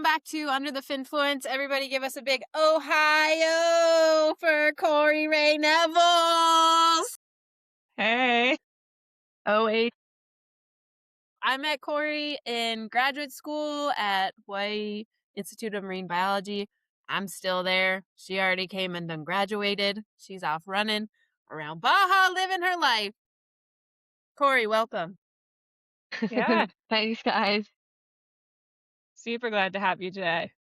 back to Under the Finfluence. Everybody give us a big Ohio for Corey Ray Nevels. Hey. Oh, I met Corey in graduate school at Hawaii Institute of Marine Biology. I'm still there. She already came and done graduated. She's off running around Baja, living her life. Corey, welcome. Yeah. Thanks, guys. Super glad to have you today.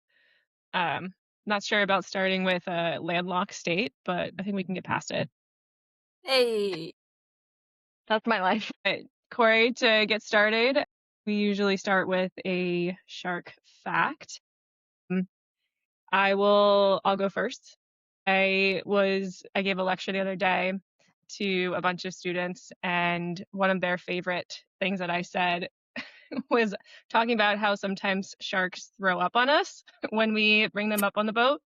Not sure about starting with a landlocked state, but I think we can get past it. Hey. That's my life. Corey, to get started, we usually start with a shark fact. I'll go first. I gave a lecture the other day to a bunch of students, and one of their favorite things that I said was talking about how sometimes sharks throw up on us when we bring them up on the boat.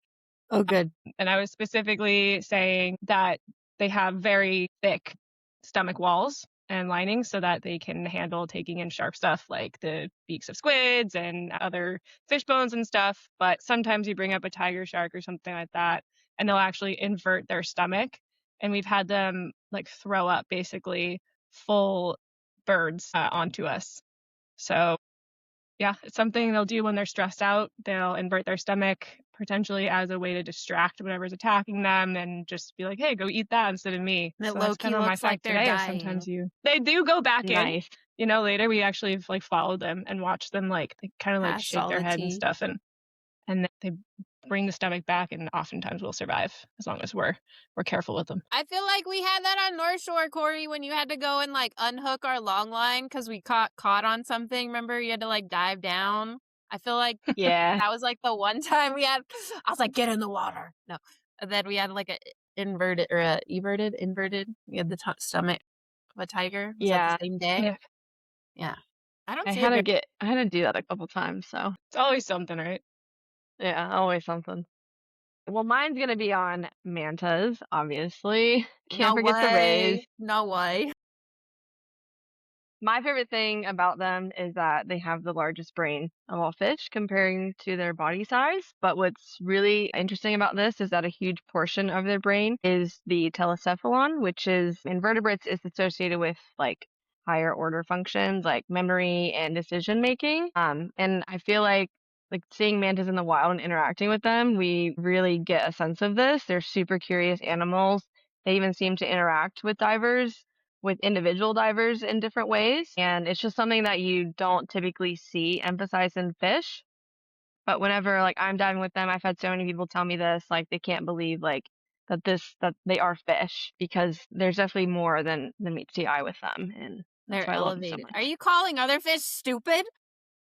Oh, good. And I was specifically saying that they have very thick stomach walls and linings so that they can handle taking in sharp stuff like the beaks of squids and other fish bones and stuff. But sometimes you bring up a tiger shark or something like that, and they'll actually invert their stomach. And we've had them like throw up basically full birds onto us. So yeah, it's something they'll do when they're stressed out. They'll invert their stomach potentially as a way to distract whatever's attacking them and just be like, hey, go eat that instead of me. It So that's low-key kind of my looks like fact they're today. dying. Sometimes they do go back in. Nice. Later we actually like followed them and watched them like they kind of like Pass shake all their the head and tea. stuff, and they bring the stomach back, and oftentimes we'll survive as long as we're careful with them. I feel like we had that on North Shore, Corey, when you had to go and like unhook our long line because we caught on something. Remember, you had to like dive down. I feel like Yeah. that was like the one time I was like, get in the water. No, and then we had like a inverted. We had the stomach of a tiger. Was that the same day? Yeah. I don't I see had it. to do that a couple times, so It's always something, right? yeah, always something. Well, mine's gonna be on mantas, obviously. Can't forget the rays. No way. My favorite thing about them is that they have the largest brain of all fish comparing to their body size. But what's really interesting about this is that a huge portion of their brain is the telecephalon, which is in vertebrates is associated with like higher order functions like memory and decision making. And I feel like seeing mantas in the wild and interacting with them, we really get a sense of this. They're super curious animals. They even seem to interact with individual divers in different ways. And it's just something that you don't typically see emphasized in fish. But whenever like I'm diving with them, I've had so many people tell me this, like they can't believe like that they are fish, because there's definitely more than meets the eye with them. And that's They're why I love them so elevated. much. Are you calling other fish stupid?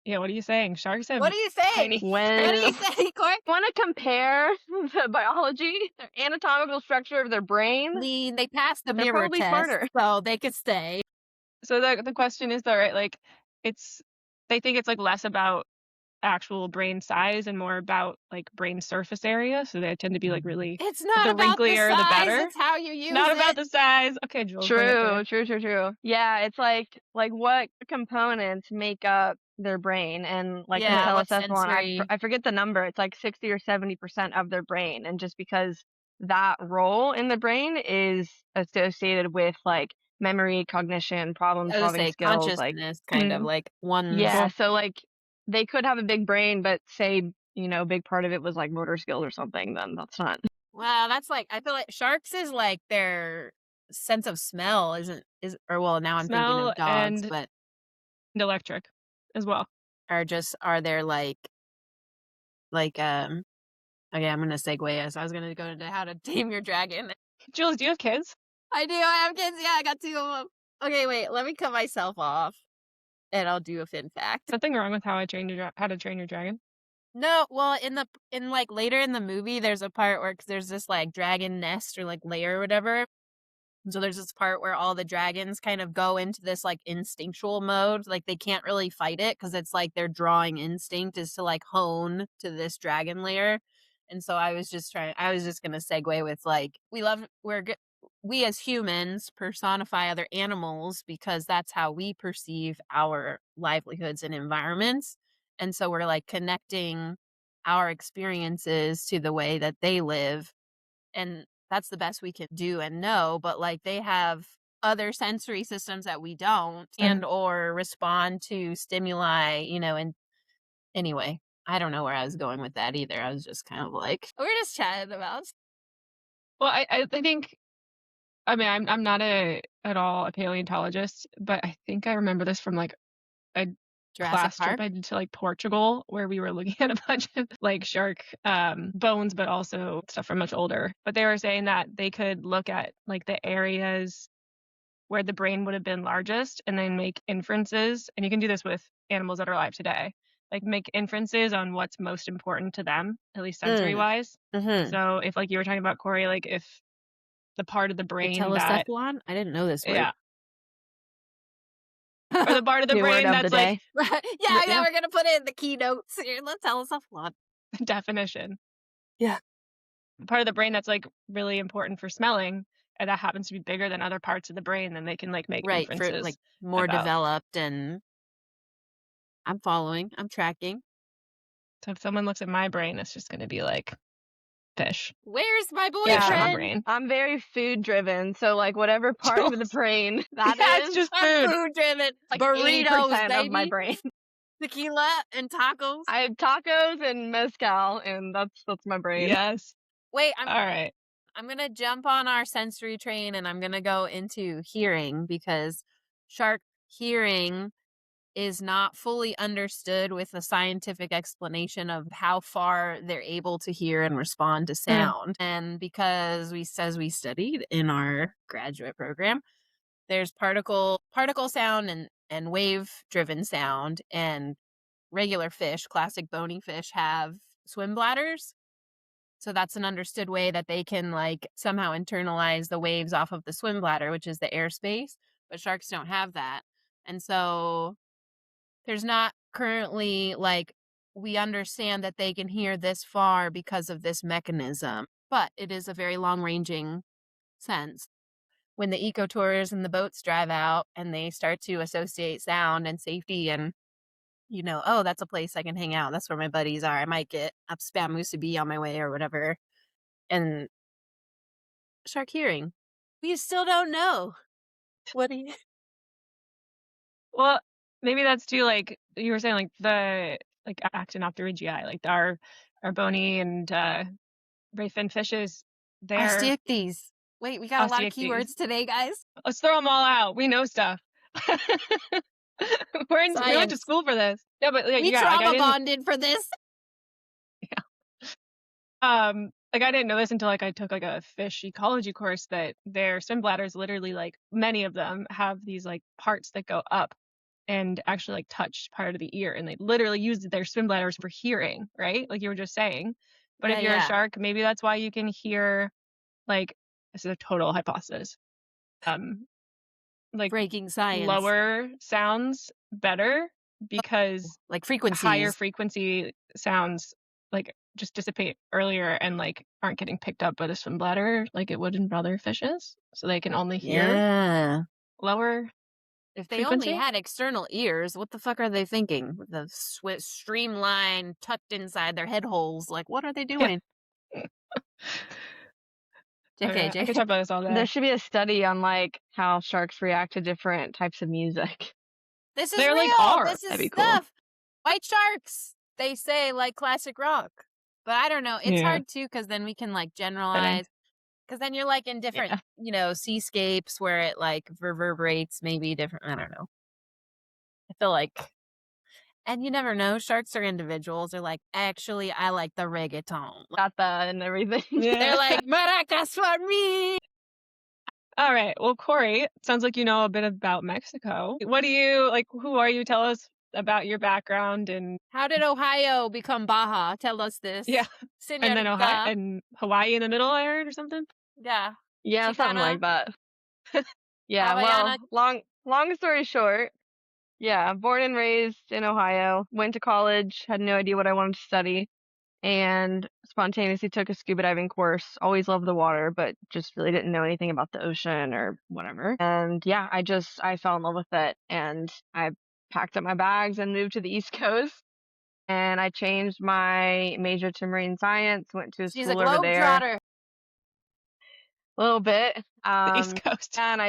Yeah, what are you saying? Sharks have What are you saying? tiny. What are you saying, Corey? Want to compare the biology, their anatomical structure of their brain? They passed the They're mirror probably test, smarter. so they could stay. So the question is though, right? Like they think it's like less about actual brain size and more about like brain surface area. So they tend to be like really It's not the about the wrinklier the size, better. it's how you use Not it. about the size. Okay, Jules. bring it there. True. Yeah, it's like what components make up their brain, and like in Yeah, what telecephalon, sensory. I forget the number. It's like 60 or 70% of their brain, and just because that role in the brain is associated with like memory, cognition, problem I was solving gonna say skills, like consciousness, kind of like one. yeah, so like they could have a big brain, but say a big part of it was like motor skills or something, then that's not. Well, that's like I feel like sharks is like their sense of smell or well now I'm thinking Smell of dogs, and but electric as well. are there like okay, I'm gonna segue as I was gonna go into how to tame your dragon. Jules, do you have kids? I do. I have kids. Yeah, I got 2 of them. Okay, wait. Let me cut myself off, and I'll do a fin fact. Nothing wrong with how to train your dragon. No, well, in like later in the movie, there's a part where 'cause there's this like dragon nest or like lair or whatever. So there's this part where all the dragons kind of go into this like instinctual mode. Like they can't really fight it because it's like their drawing instinct is to like hone to this dragon lair. And so I was just going to segue with like, we as humans personify other animals because that's how we perceive our livelihoods and environments. And so we're like connecting our experiences to the way that they live, and that's the best we can do and know, but, like, they have other sensory systems that we don't and or respond to stimuli, and anyway, I don't know where I was going with that either. I was just kind of like, we're just chatting about Well, I think, I mean, I'm not at all a paleontologist, but I think I remember this from like a Jurassic class trip Park. I did to like Portugal where we were looking at a bunch of like shark bones, but also stuff from much older. But they were saying that they could look at like the areas where the brain would have been largest and then make inferences. And you can do this with animals that are alive today, like make inferences on what's most important to them, at least sensory Mm. wise. Mm-hmm. So if like you were talking about, Corey, like if the part of the Like brain that, telecephalon? I didn't know this word. yeah, or the part of the New word brain of the that's like, day. Yeah, we're gonna put it in the keynotes here. Let's telecephalon. definition, Yeah. the part of the brain that's like really important for smelling, and that happens to be bigger than other parts of the brain, then they can like make Right, for inferences like more about. developed, and I'm following, I'm tracking. So if someone looks at my brain, it's just going to be like fish, Where's my fish in my Yeah, boyfriend? brain. I'm very food driven, so like whatever part of the brain that Yeah, it's is, just I'm food. food driven. like Burritos, 80% of my baby. brain. Tequila and tacos. I have tacos and mezcal, and that's my brain. Yes. Wait, All right. I'm gonna jump on our sensory train and I'm gonna go into hearing, because shark hearing is not fully understood with a scientific explanation of how far they're able to hear and respond to sound. And because we studied in our graduate program, there's particle sound and wave driven sound, and regular fish, classic bony fish, have swim bladders. So that's an understood way that they can like somehow internalize the waves off of the swim bladder, which is the airspace, but sharks don't have that. And so there's not currently like, we understand that they can hear this far because of this mechanism, but it is a very long ranging sense. When the ecotours and the boats drive out and they start to associate sound and safety and, oh, that's a place I can hang out. That's where my buddies are. I might get a spam musubi on my way or whatever. And shark hearing. We still don't know. What do you Well, maybe that's too, like you were saying, like the like actinopterygii, like our bony and ray fin fishes, they're Osteichthyes. Wait, we got a lot of osteichthyes. keywords today, guys. Let's throw them all out. We know stuff. We went to Science. school for this. Yeah, but like, We yeah, like I trauma didn't. bonded for this. Like I didn't know this until like I took like a fish ecology course, that their swim bladders literally, like many of them have these like parts that go up and actually like touch part of the ear, and they literally use their swim bladders for hearing, right? Like you were just saying. But if you're a shark, maybe that's why you can hear, like, this is a total hypothesis, like Breaking science. lower sounds better, because Like frequencies. higher frequency sounds like just dissipate earlier and like aren't getting picked up by the swim bladder like it would in other fishes, so they can only hear lower If they frequency. only had external ears, what the fuck are they thinking? With the streamline tucked inside their head holes. Like, what are they doing? JK, I could talk about this all day. There should be a study on like how sharks react to different types of music. This is They're real. like R. This is That'd be stuff. cool. White sharks. They say like classic rock. But I don't know. It's hard too, because then we can like generalize. Because then you're like in different, seascapes where it like reverberates maybe different. I don't know. I feel like, and you never know. Sharks are individuals. They're like, actually, I like the reggaeton. Got that and everything. They're like, maracas for me. All right. Well, Corey, sounds like you know a bit about Mexico. What do you like? Who are you? Tell us about your background and how did Ohio become Baja? Tell us this. Yeah. Senorita. And then Ohio and Hawaii in the middle, I heard, or something. Yeah. Yeah, something like that. Yeah. Havaiana. Well, long story short, yeah, born and raised in Ohio, went to college, had no idea what I wanted to study, and spontaneously took a scuba diving course. Always loved the water, but just really didn't know anything about the ocean or whatever. And yeah, I fell in love with it, and I packed up my bags and moved to the East Coast. and I changed my major to marine science, went to a She's a school over there globetrotter. a little bit. The East Coast. And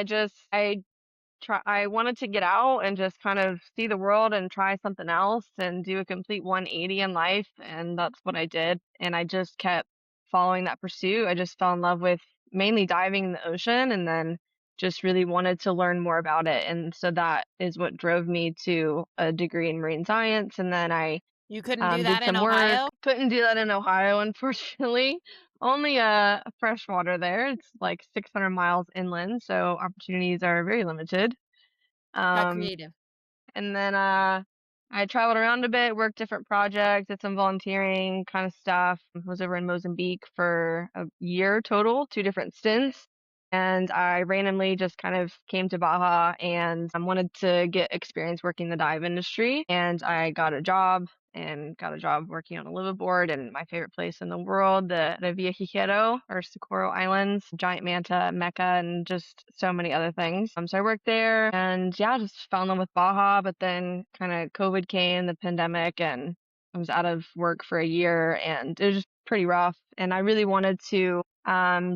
I wanted to get out and just kind of see the world and try something else and do a complete 180 in life. And that's what I did. And I just kept following that pursuit. I just fell in love with mainly diving in the ocean and then just really wanted to learn more about it. And so that is what drove me to a degree in marine science. And then I You couldn't do did that in some work. Ohio? Couldn't do that in Ohio, unfortunately. Only freshwater there. It's like 600 miles inland, so opportunities are very limited. Got Um, creative. and then I traveled around a bit, worked different projects, did some volunteering kind of stuff. Was over in Mozambique for a year total, 2 different stints. And I randomly just kind of came to Baja and I wanted to get experience working the dive industry. And I got a job working on a liveaboard in my favorite place in the world, the Reviejero or Socorro Islands, giant manta, Mecca, and just so many other things. So I worked there and yeah, just fell in love with Baja, but then kind of COVID came, the pandemic, and I was out of work for a year and it was just pretty rough. And I really wanted to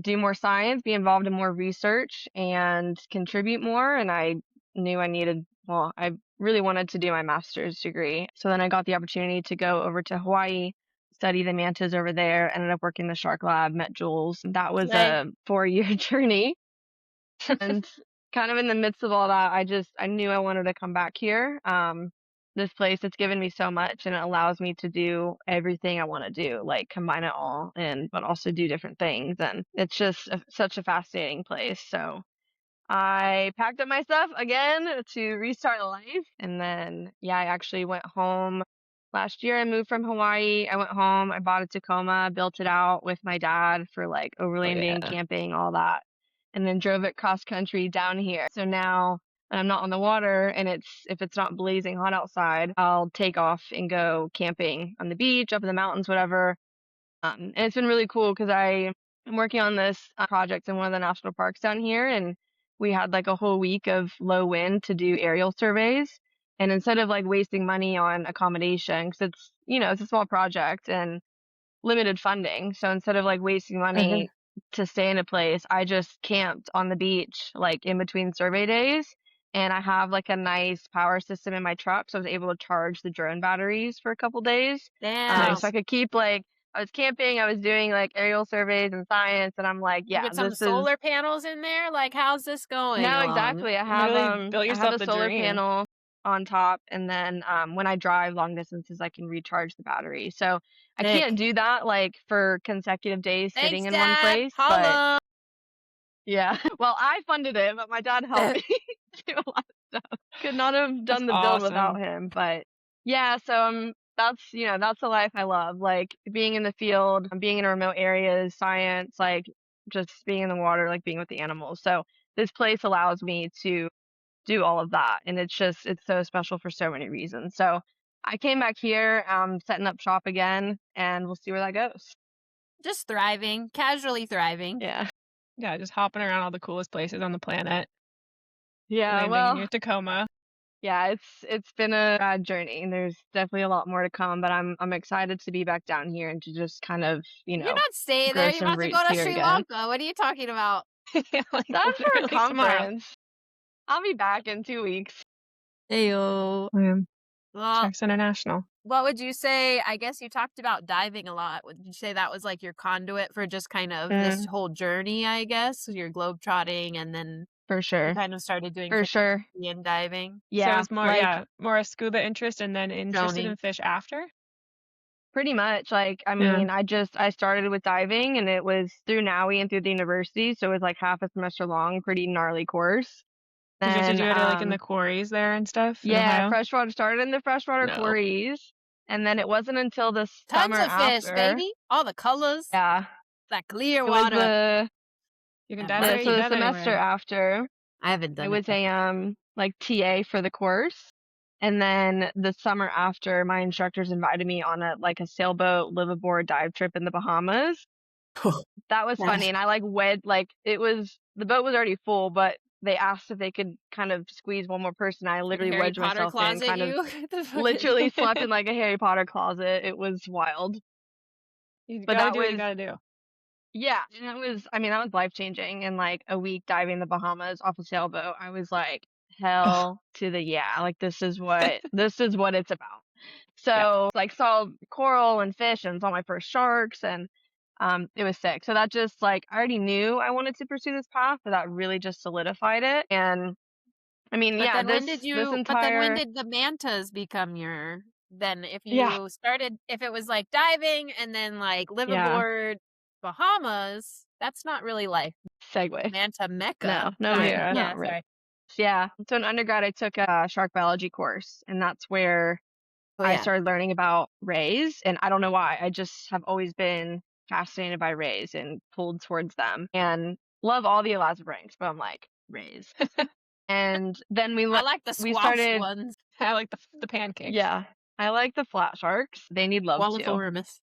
do more science, be involved in more research and contribute more. And I knew I really wanted to do my master's degree. So then I got the opportunity to go over to Hawaii, study the mantas over there, ended up working the shark lab, met Jules. That was Slay. a 4-year journey. And kind of in the midst of all that, I knew I wanted to come back here. This place, it's given me so much and it allows me to do everything I want to do, like combine it all and but also do different things. And it's just such a fascinating place. So I packed up my stuff again to restart life. And then, yeah, I actually went home last year. I moved from Hawaii. I went home. I bought a Tacoma, built it out with my dad for like Oh, overlanding, yeah. camping, all that. And then drove it cross country down here. So now when I'm not on the water and if it's not blazing hot outside, I'll take off and go camping on the beach, up in the mountains, whatever. And it's been really cool because I'm working on this project in one of the national parks down here, and we had like a whole week of low wind to do aerial surveys. And instead of like wasting money on accommodation, because it's a small project and limited funding. So instead of like wasting money to stay in a place, I just camped on the beach like in between survey days. And I have like a nice power system in my truck, so I was able to charge the drone batteries for a couple days. Damn. So I could keep like I was camping, I was doing like aerial surveys and science, and I'm like, You yeah, get some this is solar panels in there? Like, how's this going no, along? exactly. Literally built I have yourself a the solar dream. panel on top, and then when I drive long distances, I can recharge the battery. So I Sick. can't do that like for consecutive days sitting Thanks, in one Dad. place, but Holla. yeah. Well, I funded it, but my dad helped me do a lot of stuff. Could not have That's done the build without awesome. him, but yeah. So that's the life I love. Like being in the field, being in remote areas, science, like just being in the water, like being with the animals. So this place allows me to do all of that, and it's so special for so many reasons. So I came back here, setting up shop again, and we'll see where that goes. Just thriving, casually thriving. Yeah. Yeah, just hopping around all the coolest places on the planet, Yeah. landing in Well, your Tacoma. yeah, it's been a rad journey, and there's definitely a lot more to come. But I'm excited to be back down here and to just kind of You're not staying grow there. You're some about to go roots to here Sri again. Lanka. What are you talking about? Yeah, like That's for a literally tomorrow. conference. I'll be back in 2 weeks. Ayo. Well, Sharks International. what would you say? I guess you talked about diving a lot. Would you say that was like your conduit for just kind of this whole journey, I guess? Your globetrotting, and then For you sure. kind of started doing For sure. photography and diving? So Yeah, it's more, like more a scuba interest and then interested Droning. in fish after? pretty much. Like, I Yeah. mean, I started with diving, and it was through NAUI and through the university, so it was like half a semester long, pretty gnarly course. Did you have to Then do it like in the quarries there and stuff in yeah, Ohio? freshwater started in the freshwater No. quarries, and then it wasn't until the Tons summer of fish, after. baby. All the colors. Yeah, That clear it was water. You can Yeah, dive there, muddy. you so can the dive semester anywhere. after. I haven't I done was it. a like TA for the course. And then the summer after, my instructors invited me on a sailboat liveaboard dive trip in the Bahamas. That was funny. And I the boat was already full, but they asked if they could kind of squeeze one more person. I literally Harry wedged Potter myself in, closet kind of you? The fucking- literally slept in like a Harry Potter closet. It was wild. You But gotta that do what you was, gotta do. yeah, and that was, I mean, that was life changing. And like a week diving in the Bahamas off a sailboat, I was like, Ugh. hell to the yeah, like this is what it's about. Yeah. So like saw coral and fish and saw my first sharks, and it was sick. So that just like I already knew I wanted to pursue this path, but that really just solidified it. And I mean, But yeah, then this when entire did the mantas become your then if yeah, you started if it was like diving and then like live yeah, aboard Bahamas, that's not really like segue. Manta Mecca. No, Sorry. Yeah. not Yeah, really. sorry. Yeah. So in undergrad, I took a shark biology course, and that's where Oh I yeah. started learning about rays. And I don't know why. I just have always been fascinated by rays and pulled towards them, and love all the elasmobranchs, but I'm like rays. And then I like the we squash started, ones. I like the pancakes. yeah. I like the flat sharks. They need love too. Walliformis.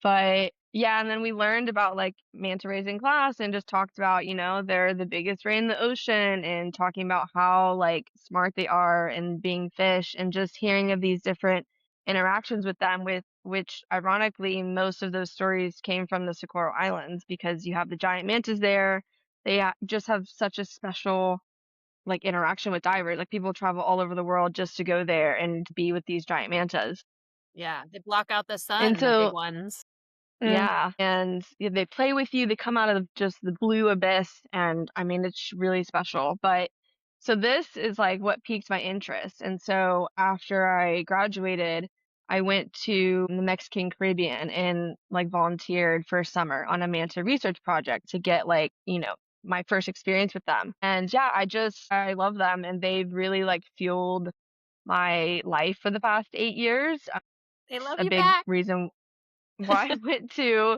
But yeah, and then we learned about like manta rays in class and just talked about, they're the biggest ray in the ocean, and talking about how like smart they are and being fish, and just hearing of these different interactions with them, with which ironically most of those stories came from the Socorro Islands, because you have the giant mantas there. They just have such a special like interaction with divers. Like people travel all over the world just to go there and be with these giant mantas. Yeah, they block out the And sun, the big so ones. Mm. yeah, and they play with you. They come out of just the blue abyss, and I mean it's really special. But so this is like what piqued my interest. And so after I graduated, I went to the Mexican Caribbean and like volunteered for a summer on a manta research project to get like, my first experience with them. And yeah, I love them, and they've really like fueled my life for the past 8 years. They love A you big back. reason why I went to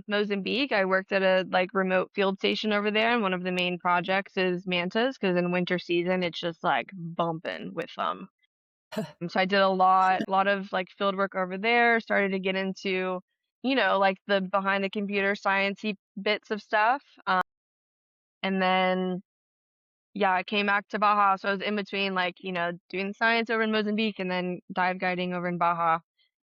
Mozambique. I worked at a like remote field station over there, and one of the main projects is mantas, because in winter season it's just like bumping with them. So I did a lot of like field work over there, started to get into, like the behind the computer sciencey bits of stuff. And then yeah, I came back to Baja. So I was in between like, doing science over in Mozambique and then dive guiding over in Baja,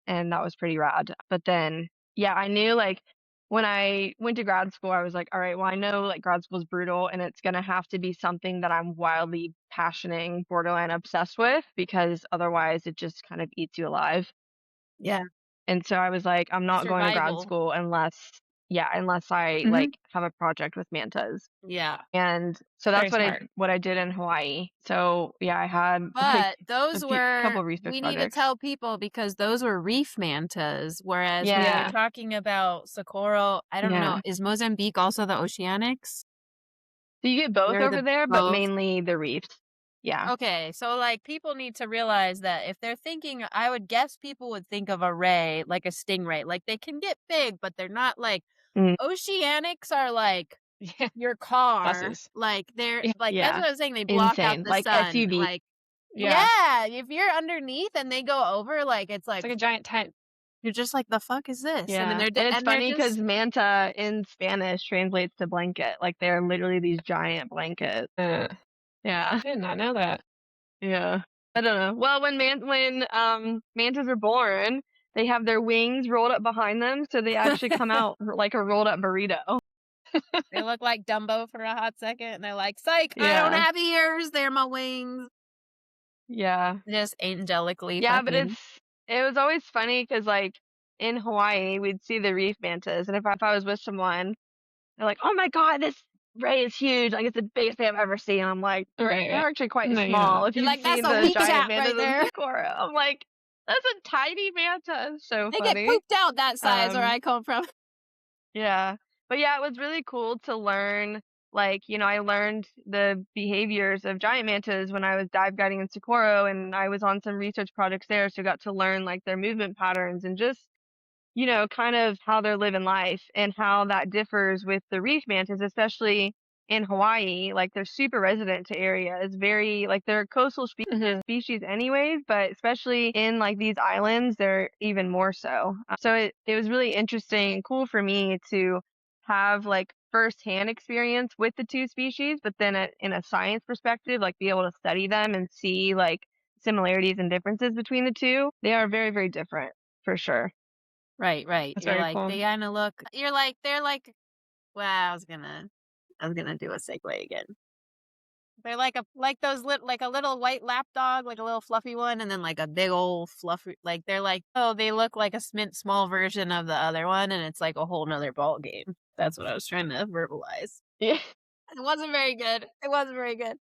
and that was pretty rad. But then, yeah, I knew like when I went to grad school, I was like, all right, well, I know like grad school is brutal, and it's gonna have to be something that I'm wildly passionate, borderline obsessed with, because otherwise it just kind of eats you alive. Yeah. And so I was like, I'm not going to grad Survival. school unless I Mhm. like have a project with mantas. Yeah. And so Very that's smart. what I did in Hawaii. So yeah, I had like But those couple were of research we need to projects. tell people because those were reef mantas, whereas when Yeah. you're talking about Socorro, I don't know, Yeah. is Mozambique also the oceanics? So you get both They're over the there, but both. mainly the reefs. Yeah. Okay, so like people need to realize that if they're thinking, I would guess people would think of a ray like a stingray. Like they can get big, but they're not like Mm. oceanics are like Yeah. your car. Buses. Like they're Yeah. like that's Yeah. what I was saying. They block out Insane. the Like sun. SUV. Like Yeah. yeah, if you're underneath and they go over, like it's It's like like a giant tent. you're just like the fuck is this? And then Yeah. And it's and they're funny because just manta in Spanish translates to blanket. Like they're literally these giant blankets. I Yeah. did not know that. Yeah. I don't know. Well, when mantas are born, they have their wings rolled up behind them, so they actually come out like a rolled up burrito. they look like Dumbo for a hot second, and they're like, "Psych, I don't Yeah. have ears. They're my wings." Yeah. Just angelically Yeah, but fucking. it was always funny because like in Hawaii we'd see the reef mantas, and if I was with someone, they're like, "Oh my God, this ray is huge! Like it's the biggest thing I've ever seen." I'm like, Right. "They're actually quite No, you're small. not. If You're you've like, "That's seen a the weak giant chat right mantas in there." Socorro," I'm like, "That's a tiny manta." It's so They get funny. pooped out that size where Um, I come from. yeah, but yeah, it was really cool to learn. Like, I learned the behaviors of giant mantas when I was dive guiding in Socorro, and I was on some research projects there, so got to learn like their movement patterns and just kind of how they're living life, and how that differs with the reef mantas, especially in Hawaii. Like they're super resident to areas, very like they're a coastal Mhm. species anyways, but especially in like these islands, they're even more so. So it was really interesting and cool for me to have like firsthand experience with the two species, but then in a science perspective, like be able to study them and see like similarities and differences between the two, they are very, very different for sure. Right, right. That's You're very like, cool. they kind of look, you're like, they're like, wow, I was gonna do a segue again. They're like those like a little white lap dog, like a little fluffy one, and then like a big old fluffy, like they're like, oh, they look like a small version of the other one, and it's like a whole nother ball game. That's what I was trying to verbalize. Yeah. It wasn't very good. It wasn't very good.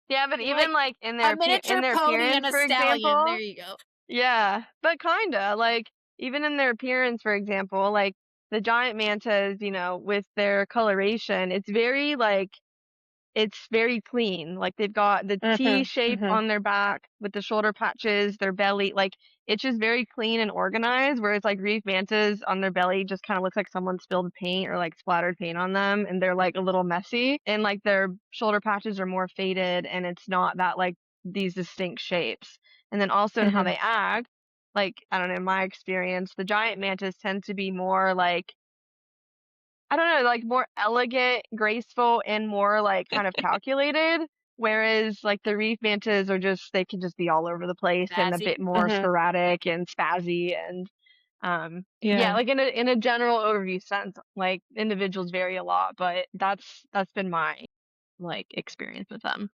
Yeah, but You're like even like a in miniature their pony appearance, and a for stallion. There example, you go. yeah, but kinda like even in their appearance, for example, like the giant mantas, with their coloration, it's very clean. Like they've got the T shape Mm-hmm. on their back with the shoulder patches, their belly, like it's just very clean and organized. Whereas like reef mantas on their belly just kind of looks like someone spilled paint or like splattered paint on them, and they're like a little messy. And like their shoulder patches are more faded, and it's not that like these distinct shapes. And then also in how Mm-hmm. they act, like I don't know, in my experience, the giant mantas tend to be more like I don't know, like more elegant, graceful, and more like kind of calculated. Whereas like the reef mantas they can just be all over the place and a Sassy. bit more Mm-hmm. sporadic and spazzy and yeah, Yeah. like in a general overview sense, like individuals vary a lot, but that's been my like experience with them.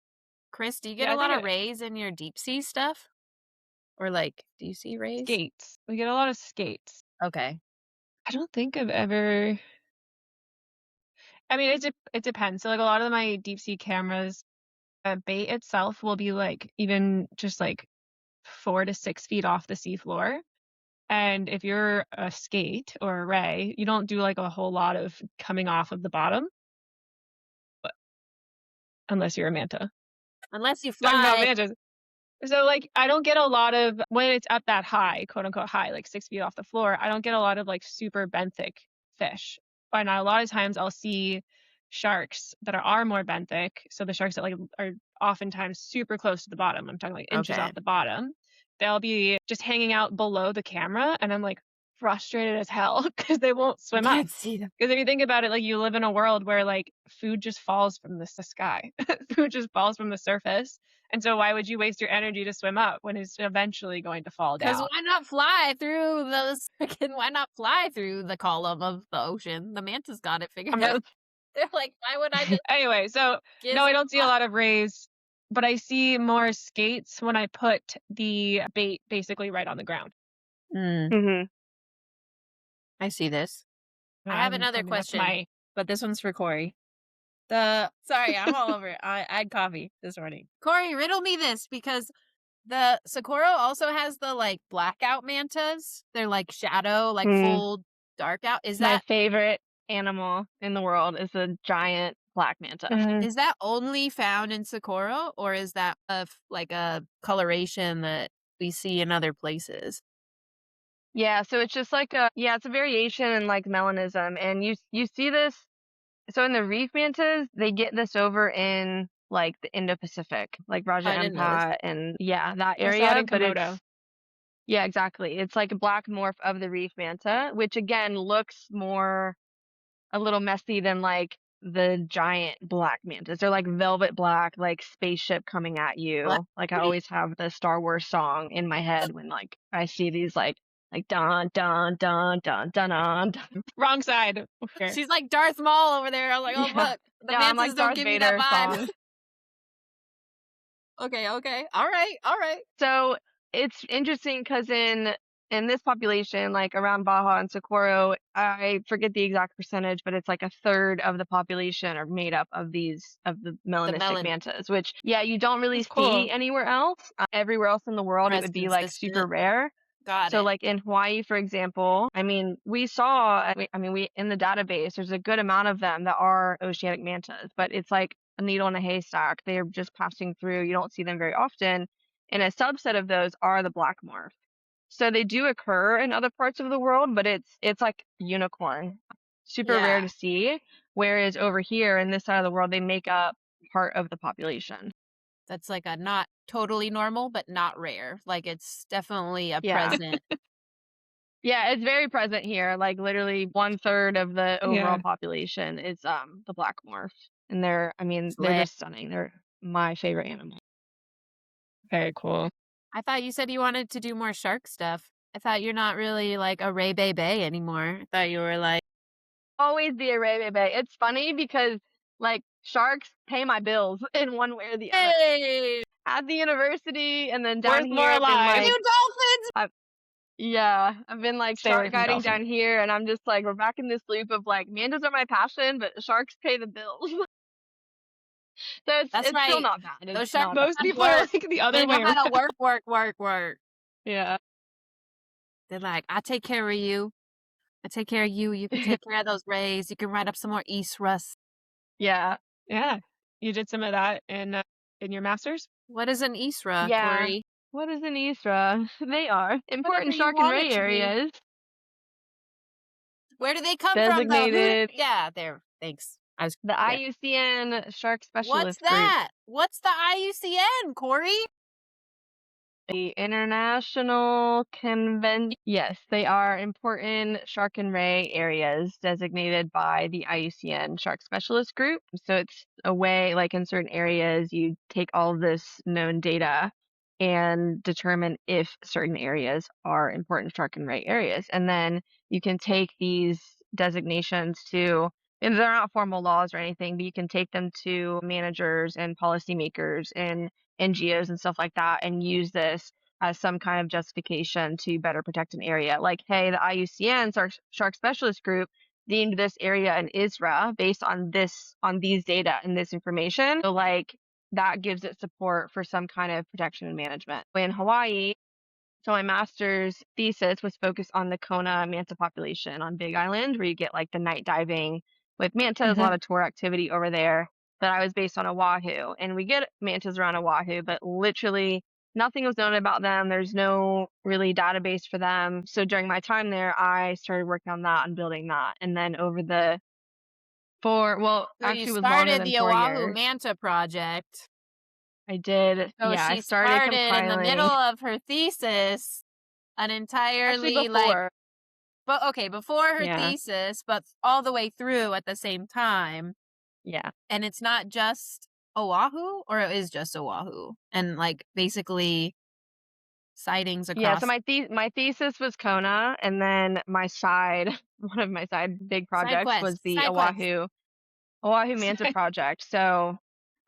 Chris, do you get Yeah, a I lot think of rays in your deep sea stuff? Or like, do you see rays? skates. We get a lot of skates. Okay. I don't think I've ever. I mean, it depends. So like a lot of my deep sea cameras, bait itself will be like even just like 4 to 6 feet off the seafloor. And if you're a skate or a ray, you don't do like a whole lot of coming off of the bottom, but unless you're a manta. Unless you Talking about fly. mantas. So like I don't get a lot of when it's up that high, quote unquote high, like 6 feet off the floor, I don't get a lot of like super benthic fish. And a lot of times I'll see sharks that are more benthic. So the sharks that like are oftentimes super close to the bottom. I'm talking like inches Okay. off the bottom. They'll be just hanging out below the camera, and I'm like frustrated as hell because they won't I swim up. can't see them. Because if you think about it, like you live in a world where like food just falls from the sky, food just falls from the surface. And so why would you waste your energy to swim up when it's eventually going to fall Because down? why not fly through the column of the ocean? The manta's got it figured I'm out. They're like, why would I just anyway, so no, I gizzy don't see a fly? lot of rays, but I see more skates when I put the bait basically right on the ground. Mm, Hmm. I see this. I have I another mean, that's question, my but this one's for Corey. Sorry, I'm all over it. I had coffee this morning. Corey, riddle me this because the Socorro also has the like blackout mantas. They're like shadow, like Mm. full dark out. My favorite animal in the world is a giant black manta. Is that only found in Socorro, or is that like a coloration that we see in other places? Yeah, so it's just like it's a variation in like melanism, and you see this. So in the reef mantas, they get this over in like the Indo-Pacific, like Raja I didn't know this. Ampat and yeah, that I saw it area. in But Komodo. yeah, exactly. It's like a black morph of the reef manta, which again looks more a little messy than like the giant black mantas. They're like velvet black, like spaceship coming at What? you. Like I always have the Star Wars song in my head when like I see these like dun dun dun dun dun dun. Dun. Wrong side. Okay. She's like Darth Maul over there. I'm like, oh Yeah. look, the Yeah, I'm mantas like don't Darth give me that Vader vibe. song. Okay, okay, all right, all right. So it's interesting because in this population, like around Baja and Socorro, I forget the exact percentage, but it's like a third of the population are made up of the The melanistic melon. mantas, which yeah, you don't really That's see cool. anywhere else. Everywhere else in the world, it As would be like super consistent. rare. Got So it. like in Hawaii, for example, I mean, we in the database, there's a good amount of them that are oceanic mantas, but it's like a needle in a haystack. They're just passing through. You don't see them very often. And a subset of those are the black morph. So they do occur in other parts of the world, but it's like unicorn, super rare Yeah, to see. Whereas over here in this side of the world, they make up part of the population. that's like a not totally normal, but not rare. Like it's definitely a Yeah. present. Yeah, it's very present here. Like literally 1/3 of the overall Yeah. population is the black morph. And I mean, they're Slay. just stunning. They're my favorite animal. Very cool. I thought you said you wanted to do more shark stuff. I thought you're not really like a Ray Bay Bay anymore. I thought you were like, Always be a Ray Bay. It's funny because like sharks pay my bills in one way or the other. hey, At the university and then down Worth here more I've been alive. you like dolphins! yeah, I've been like Stay away shark from guiding dolphins. down here and I'm just like we're back in this loop of like mantas are my passion, but sharks pay the bills. So That's it's still right. not bad. It's Those sharks not Most bad. people are work. like the They other know way how to around. work. Yeah. They're like, I take care of you. I take care of you. You can take care of those rays. You can write up some more East Russ. Yeah. Yeah. You did some of that in your master's? What is an Isra, Yeah. Corey? What is an Isra? They are Whatever important you shark and want it ray to be. areas. Where do they come from, though? Designated Yeah, there. Thanks. I was the there. IUCN Shark What's Specialist Group. that? What's the IUCN, Corey? The International Convention. Yes, they are important shark and ray areas designated by the IUCN Shark Specialist Group. So it's a way, like in certain areas, you take all of this known data and determine if certain areas are important shark and ray areas. And then you can take these designations to, and they're not formal laws or anything, but you can take them to managers and policymakers and NGOs and stuff like that and use this as some kind of justification to better protect an area. Like, hey, the IUCN Shark Specialist Group deemed this area an ISRA based on these data and this information. So like that gives it support for some kind of protection and management. In Hawaii, so my master's thesis was focused on the Kona manta population on Big Island, where you get like the night diving with mantas, a lot of tour activity over there. But I was based on Oahu, and we get mantas around Oahu, but literally nothing was known about them. There's no really database for them. So during my time there, I started working on that and building that. And then So you actually it was longer started than the 4 Oahu years. Manta Project. I did, So yeah, I she started started in the middle compiling, of her thesis an actually entirely like, before, but okay, before her yeah, thesis, but all the way through at the same time. yeah. And it's not just Oahu, or it is just Oahu, and like basically sightings Yeah, so across my thesis was Kona, and then my side one of my side big projects was the Side quest. Oahu Manta project. So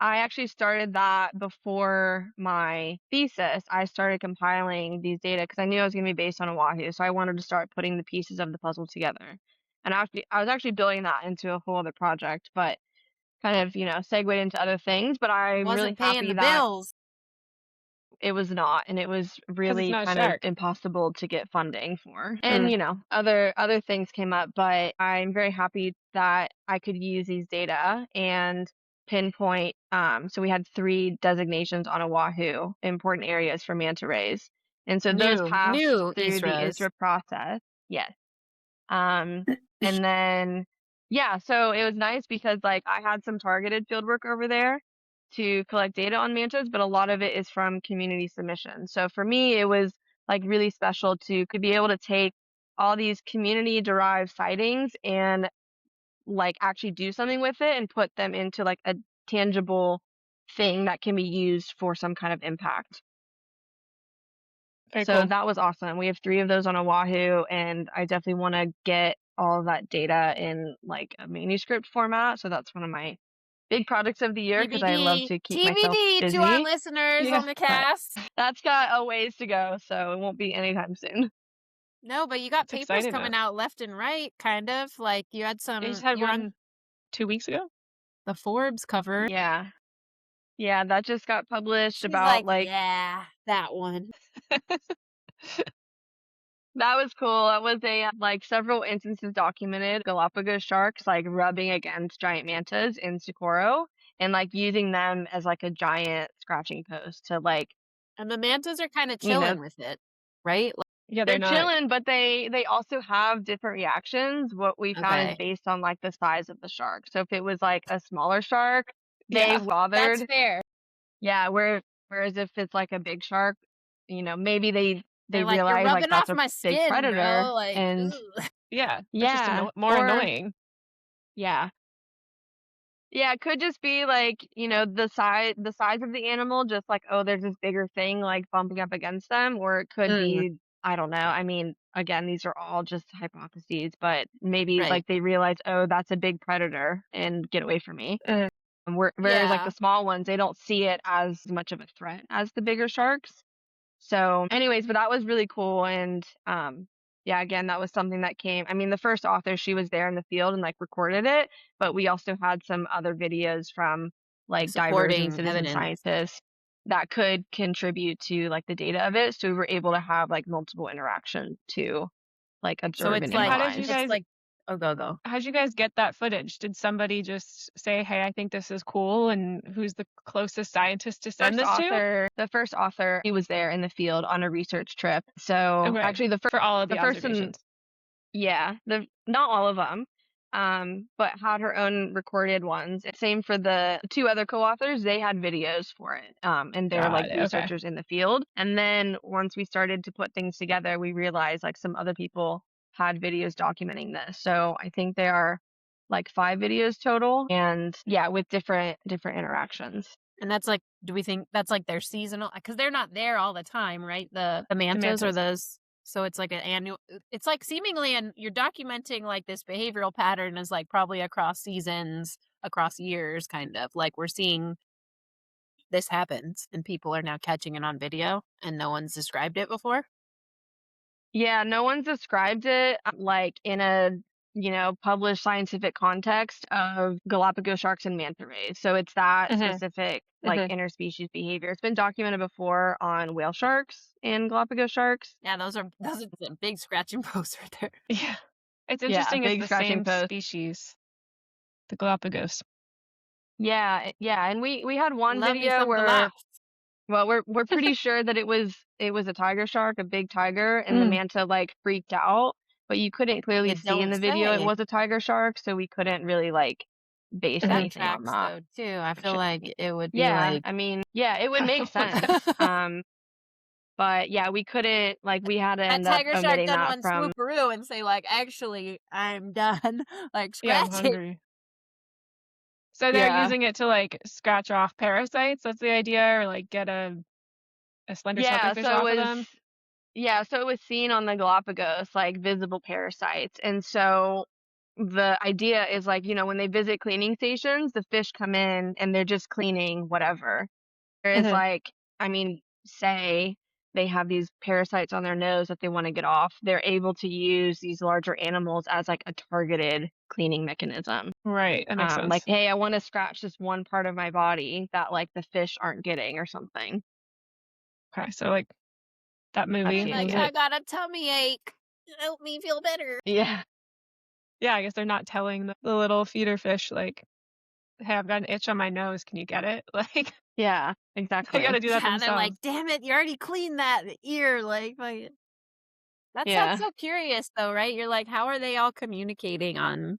I actually started that before my thesis. I started compiling these data because I knew I was going to be based on Oahu, so I wanted to start putting the pieces of the puzzle together. And I was actually building that into a whole other project, but kind of, segued into other things. But I'm really Wasn't paying happy the that bills. it was not, and it was Because it's really not a kind of shark. impossible to get funding for. And, Mm. other things came up, but I'm very happy that I could use these data and pinpoint. So we had 3 designations on Oahu, important areas for manta rays. And so those passed New through the Isras. ISRA process. Yes. Um, and then, yeah, so it was nice because like I had some targeted field work over there to collect data on mantas, but a lot of it is from community submissions. So for me, it was like really special to could be able to take all these community derived sightings and like actually do something with it and put them into like a tangible thing that can be used for some kind of impact. Very So cool. that was awesome. We have 3 of those on Oahu, and I definitely want to get all of that data in like a manuscript format. So that's one of my big projects of the year because I love TBD. to keep myself TBD to our busy. listeners Yeah. on the But cast. that's got a ways to go, so it won't be anytime soon. No, but you got It's papers exciting coming though. out left and right, kind of. Like you had I just some, had you're on one 2 weeks ago. the Forbes cover. Yeah. Yeah, that just got published She's about like, like yeah, that one. that was cool. That was a like several instances documented Galapagos sharks like rubbing against giant mantas in Socorro and like using them as like a giant scratching post to like, And the mantas are kind of you know, chilling with it, right? Yeah, they're they're not. chilling, but they also have different reactions. What we found is Okay. based on like the size of the shark. So if it was like a smaller shark, they Yeah. That's bothered. fair. Yeah, whereas if it's like a big shark, maybe they they They're like, "You're realize like rubbing that's off a my big skin, predator, bro." Like, and ugh. Yeah, it's just yeah, more or annoying. yeah. Yeah, it could just be like, the size of the animal, just like, oh, there's this bigger thing like bumping up against them, or it could Mm, be, I don't know. I mean, again, these are all just hypotheses, but maybe right. like they realize, oh, that's a big predator and get away from me. Mm. And whereas like Yeah. the small ones, they don't see it as much of a threat as the bigger sharks. So, anyways, but that was really cool. And yeah, again, that was something that came. I mean, the first author, she was there in the field and like recorded it, but we also had some other videos from Like, like divers and supporting citizen evidence. scientists that could contribute to like the data of it. So we were able to have like multiple interactions to like So observe it's and And like analyze. it's like oh, go. how'd you guys get that footage? Did somebody just say, "Hey, I think this is cool," and who's the closest scientist to send this to? The first author, he was there in the field on a research trip. So Okay, actually, for all of the the first and observations. yeah, not all of them, but had her own recorded ones. Same for the two other co-authors; they had videos for it, and they're like Got it. Okay. researchers in the field. And then once we started to put things together, we realized like some other people had videos documenting this. So I think there are like 5 videos total, and yeah, with different interactions. And that's like, do we think that's like their seasonal? Because they're not there all the time, right? The mantas or mantas. those. So it's like an annual. It's like seemingly, and you're documenting like this behavioral pattern is like probably across seasons, across years, kind of like we're seeing this happens, and people are now catching it on video, and no one's described it before. Yeah, no one's described it like in a, published scientific context of Galapagos sharks and manta rays. So it's that Hmm. specific like interspecies behavior. It's been documented before on whale sharks and Galapagos sharks. Yeah, those are the big scratching posts right there. Yeah, it's Yeah, interesting. It's big the scratching same post. species, the Galapagos. Yeah, yeah, and we had one Love me video some where, Galapagos. well, we're pretty sure that it was a tiger shark, a big tiger, and the Mm. manta like freaked out, but you couldn't clearly You see in don't the video it say. was a tiger shark, so we couldn't really like base That anything on tracks that. though too. I feel Gotcha. like it would be Yeah, like I mean, yeah, it would make sense. But yeah, we couldn't like we had to that end up tiger shark omitting done that one from. swooperoo and say like, actually, I'm done. Like Yeah, I'm scratch it. hungry. So they're Yeah. using it to like scratch off parasites. That's the idea, or like get a slender Yeah, suckerfish so off it of was them. yeah, so it was seen on the Galapagos like visible parasites. And so the idea is like, when they visit cleaning stations, the fish come in and they're just cleaning whatever. Whereas Hmm. like, I mean, say they have these parasites on their nose that they want to get off, they're able to use these larger animals as like a targeted cleaning mechanism. Right, that makes Like, sense. hey, I want to scratch this one part of my body that like the fish aren't getting or something. Okay, so like that That's movie the Like, was idea. I it? got a tummy ache. Help me feel better. Yeah. Yeah, I guess they're not telling the little feeder fish like, "Hey, I've got an itch on my nose. Can you get it?" Like Yeah, they got exactly. to do that Yeah, they're like, themselves. damn it, you already cleaned that ear. Like that sounds Yeah. so curious though, right? You're like, how are they all communicating on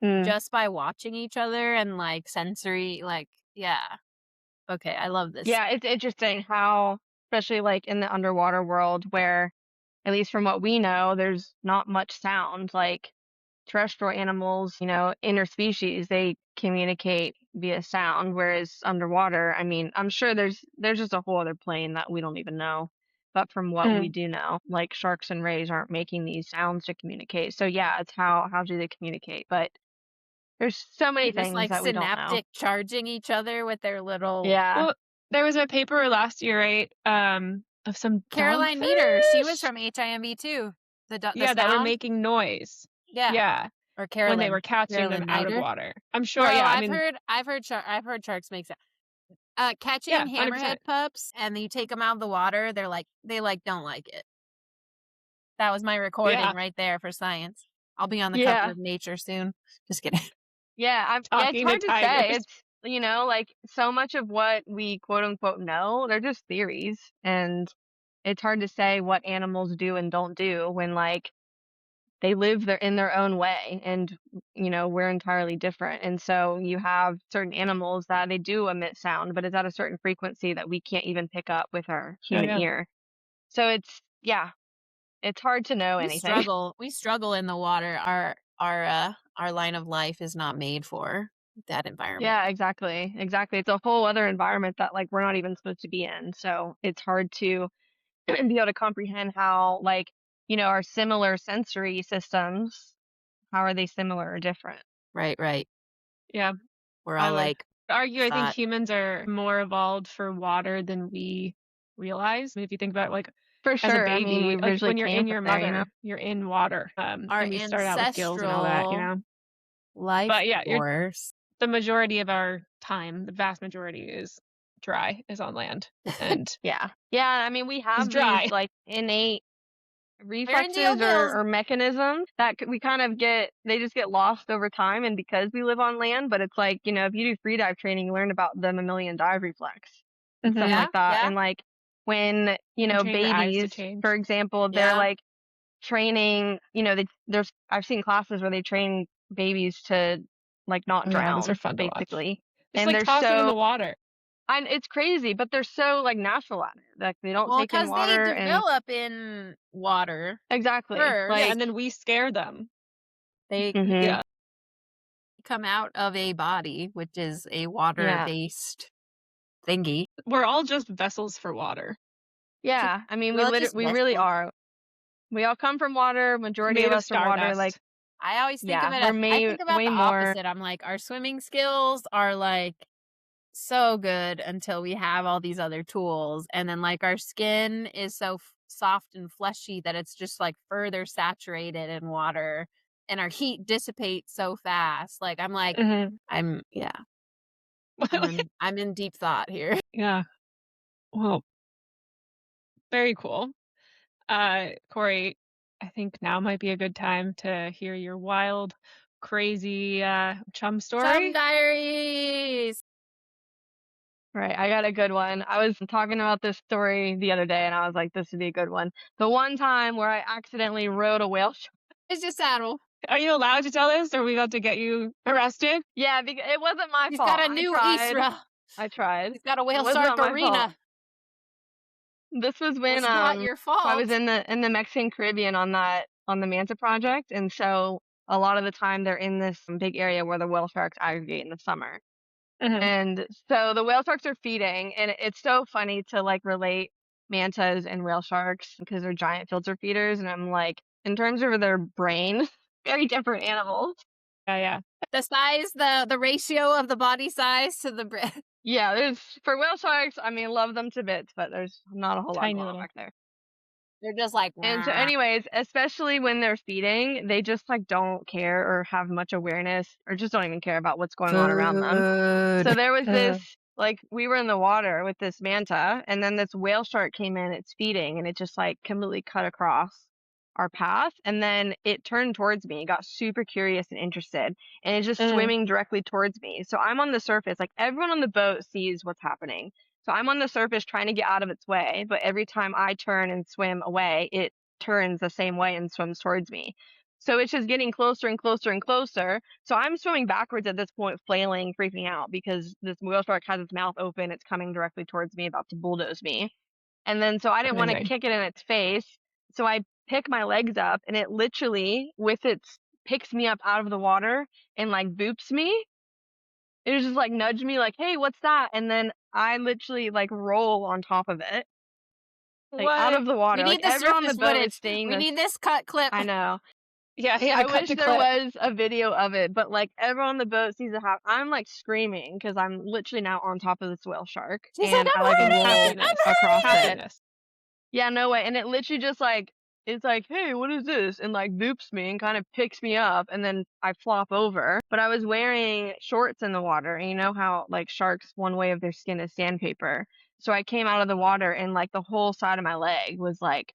Mm. just by watching each other and like sensory, like, yeah. Okay, I love this. Yeah, it's interesting how, especially like in the underwater world where, at least from what we know, there's not much sound. Like terrestrial animals, interspecies, they communicate via sound, whereas underwater, I mean, I'm sure there's just a whole other plane that we don't even know. But from what we Mm. do know, like sharks and rays aren't making these sounds to communicate. So yeah, it's how do they communicate? But there's so many Just things like that we don't know. synaptic charging each other with their little Yeah. Well, there was a paper last year, right? Of some Caroline Meter. She was dogfish. from HIMB too. The Yeah, that were sound. making noise. Yeah. Yeah, Or when they were catching them Carolyn out of Meter. water. I'm sure. Bro, Yeah, I I've mean, heard sharks make sound. yeah, Catching hammerhead 100%. pups and you take them out of the water, they don't like it. That was my recording Yeah, right there for science. I'll be on the cover Yeah. of Nature soon. Just kidding. Yeah, it's talking to hard to say. tigers. It's, like so much of what we quote unquote know, they're just theories. And it's hard to say what animals do and don't do when like they live in their own way and we're entirely different. And so you have certain animals that they do emit sound, but it's at a certain frequency that we can't even pick up with our Oh human yeah. ear. So Yeah, it's hard to know anything. We struggle in the water. Our line of life is not made for that environment. Yeah, exactly. Exactly. It's a whole other environment that like we're not even supposed to be in. So it's hard to be able to comprehend how like, our similar sensory systems, how are they similar or different? Right, right. Yeah, We're I all would like argue I think thought humans are more evolved for water than we realize. If you think about like For as a sure. I mean, we baby, like originally when you're came in from your there. mother, you're in water. our And we start out with gills and all that, ancestral life But yeah, force. the majority of our time, the vast majority is on land and Yeah. Yeah. I mean, we is have these dry. like innate We're in Deal reflexes Mills. or mechanisms that we kind of they just get lost over time. And because we live on land, but it's like, if you do free dive training, you learn about the mammalian dive reflex and stuff Mhm. Yeah, like that. yeah, And like when, And train your eyes to babies, for change. example, they're yeah. like training, I've seen classes where they train babies to like not Oh yeah, those are drown, fun to watch. basically. Just And like they're toss them in so, the water. and it's crazy, but they're so like natural at it. Like they don't Well, take in because they water and develop in water exactly Yeah, first. like, and then we scare them. They hmm Yeah. come out of a body, which is a yeah. water-based thingy. We're all just vessels for water. Yeah, I mean, Well, just we really vegetables. are. We all come from water. Majority of Made of us are water. Like, stardust. I always think of yeah, it we're as I made think about way the more. opposite. I'm like, our swimming skills are like so good until we have all these other tools. And then like our skin is so soft and fleshy that it's just like further saturated in water and our heat dissipates so fast. Like I'm like, Mhm. yeah, I'm in deep thought here. Yeah. Well, very cool. Corey, I think now might be a good time to hear your wild, crazy chum Chum story. Diaries. Right, I got a good one. I was talking about this story the other day, and I was like, this would be a good one. The one time where I accidentally rode a whale shark. It's just saddle. Are you allowed to tell this, or are we about to get you arrested? Yeah, because it wasn't my He's fault. got a new Isra. I tried. He's got a It whale was shark not my fault. arena. This was when Was not your so I was fault. in the Mexican Caribbean on the Manta project, and so a lot of the time they're in this big area where the whale sharks aggregate in the summer. Mhm. And so the whale sharks are feeding, and it's so funny to like relate mantas and whale sharks because they're giant filter feeders, and I'm like, in terms of their brain, very different animals. Yeah, yeah. The size, the ratio of the body size to the breath. Yeah, there's for whale sharks, I mean, love them to bits, but there's not a whole lot Tiny going on little. back there. They're just like, And so "Rah." anyways, especially when they're feeding, they just like don't care or have much awareness or just don't even care about what's going on around them. So Food. there was Uh, this like we were in the water with this manta and then this whale shark came in, it's feeding and it just like completely cut across our path and then it turned towards me, got super curious and interested and it's just mhm. swimming directly towards me. So I'm on the surface, like everyone on the boat sees what's happening. So I'm on the surface trying to get out of its way, but every time I turn and swim away, it turns the same way and swims towards me. So it's just getting closer and closer and closer. So I'm swimming backwards at this point, flailing, freaking out because this whale shark has its mouth open. It's coming directly towards me, about to bulldoze me. And then so I didn't want to Amazing. kick it in its face. So I pick my legs up and it literally, with its, picks me up out of the water and like boops me. It was just like nudge me, like, hey, what's that? And then I literally like roll on top of it, like out What? of the We water. Like need the everyone on the surface boat is footage. seeing We this. need this cut clip. I know. Yeah, yeah. I Cut wish to there clip. was a video of it, but like everyone on the boat sees it happen. I'm like screaming because I'm literally now on top of this whale shark She's like, and I I'm like hurting. roll Happiness. I'm across hurting. it. Happiness. Yeah, no way. And it literally just like, it's like, hey, what is this? And like boops me and kind of picks me up and then I flop over. But I was wearing shorts in the water and you know how like sharks, one way of their skin is sandpaper. So I came out of the water and like the whole side of my leg was like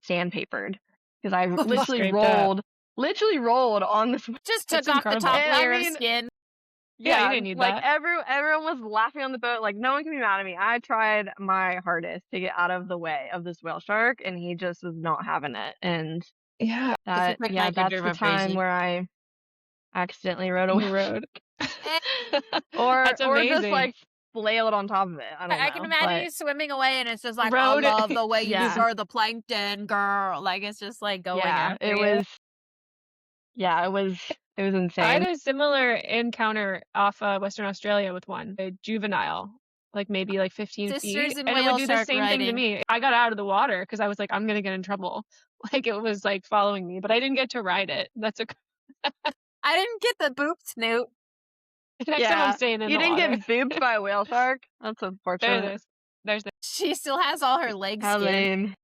sandpapered because I Just scraped up. literally rolled on this. Just That's took off the incredible. top And I layer of mean, skin. Yeah, you yeah, didn't need like that. everyone was laughing on the boat. Like no one can be mad at me. I tried my hardest to get out of the way of this whale shark, and he just was not having it. And Yeah, It's a quick yeah, that's the time microdermabrasion. where I accidentally rode a on the whale shark. road. Eh, Or That's just like amazing. flailed on top of it. I don't know. I can imagine you swimming away and it's just like, I Rode- love the way you Yeah. destroy the plankton, girl. Like, it's just like going yeah, after it you. was. Yeah, it was I insane. had a similar encounter off Western Australia with one, a juvenile, like maybe like 15 Sisters feet, in and it would whale do the shark same thing to riding. me. I got out of the water because I was like, I'm gonna get in trouble. Like it was like following me, but I didn't get to ride it. That's okay. I didn't get the boop snoot. Next time I'm staying in You the didn't water. get booped by a whale shark? That's There unfortunate. it is. There's the She still has all her leg How skin. lame.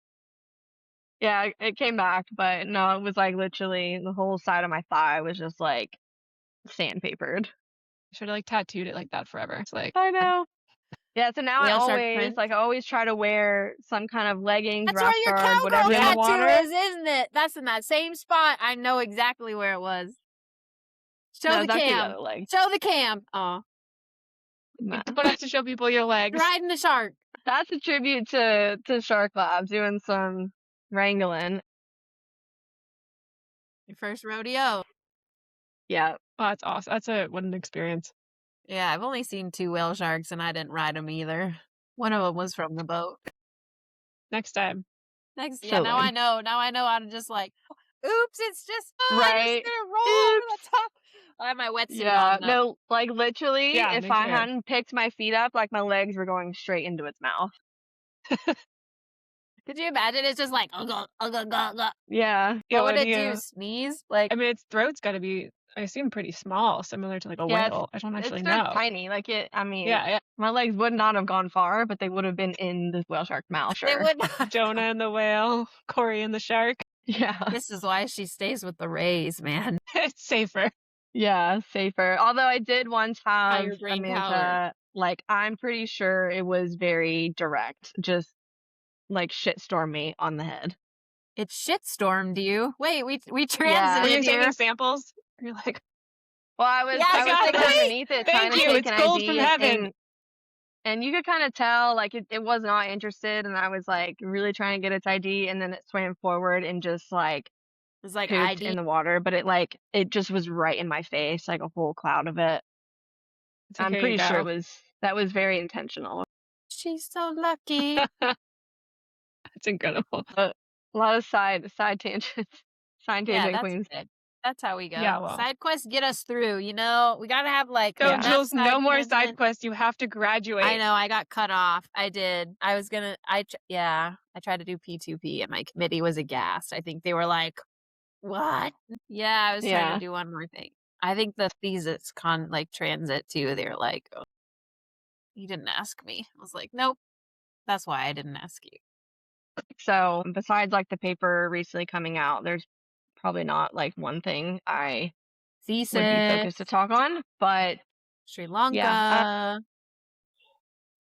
Yeah, it came back, but no, it was like literally the whole side of my thigh was just like sandpapered. should have like tattooed it like that forever. It's like I know. Yeah, so now Whale shark I print. always try to wear some kind of leggings, That's rash where your guard, cowgirl whatever in the tattoo water. is, isn't it? That's in that same spot. I know exactly where it was. Show No, the it's actually the cam. other leg. Show the cam. Oh, Nah. you don't have to show people your legs. riding the shark. That's a tribute to Shark Lab doing some wrangling. Your first rodeo. Yeah. Oh, that's awesome. What an experience. Yeah, I've only seen 2 whale sharks and I didn't ride them either. One of them was from the boat. Next time. Next, So yeah, now I lame. know. Now I know how to just like, oops, it's just I'm Right. just gonna roll over Oops. the top. I have my wetsuit Yeah. on though. No, like literally, Yeah, if me I too. hadn't picked my feet up, like my legs were going straight into its mouth. Could you imagine? It's just like, Yeah. Yeah, what would it do do? you- Sneeze? Like, I mean, its throat's got to be, I assume, pretty small, similar to like a Yeah, whale. I don't actually they're know. tiny. Like I mean, Yeah, my legs would not have gone far, but they would have been in this whale shark's mouth, they sure. would not. Jonah and the whale, Corey and the shark. Yeah. This is why she stays with the Rays, man. It's safer. Yeah, safer. Although I did once have Higher brain Amanda, power. like I'm pretty sure it was very direct, just like shitstorm me on the head. It shitstormed you. Wait, we Were transited you here. taking samples? You're like, Well, I was Yeah, I was sitting exactly. underneath it trying thank to you. take It's an gold ID from heaven. and you could kind of tell like it was not interested, and I was like really trying to get its ID, and then it swam forward and just like It was like pooped ID. in the water, but it just was right in my face, like a whole cloud of it. So I'm here pretty you sure go. that was very intentional. She's so lucky. It's incredible. A lot of side tangents. Side Yeah, tangent that's queens. good. That's how we go. Yeah, well. Side quests get us through. You know, we gotta have like. So, Yeah. enough Jules, no side more side tangent. quests. You have to graduate. I know. I got cut off. I did. I was gonna. Yeah. I tried to do P2P, and my committee was aghast. I think they were like, "What?" Yeah, I was trying Yeah. to do one more thing. I think the thesis transit too. They were like, oh, "You didn't ask me." I was like, "Nope." That's why I didn't ask you. So besides like the paper recently coming out, there's probably not like one thing I Thesis. would be focused to talk on, but Sri Lanka. Yeah,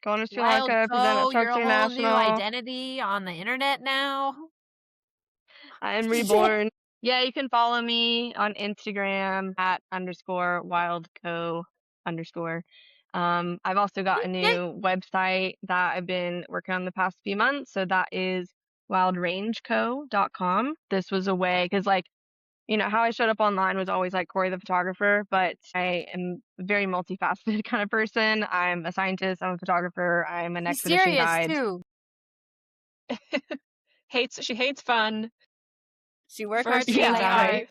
going to Sri Wild Lanka, present Co. at You're Sharks a whole new International. identity on the internet now. I am reborn. Yeah, you can follow me on Instagram at _wildco_. I've also got a new website that I've been working on the past few months. So that is wildrangeco.com. This was a way, because like, you know, how I showed up online was always like Corey the photographer, but I am a very multifaceted kind of person. I'm a scientist, I'm a photographer, I'm an He's expedition serious guide. too. She hates fun. She works First hard, she Yeah, play anxiety. hard.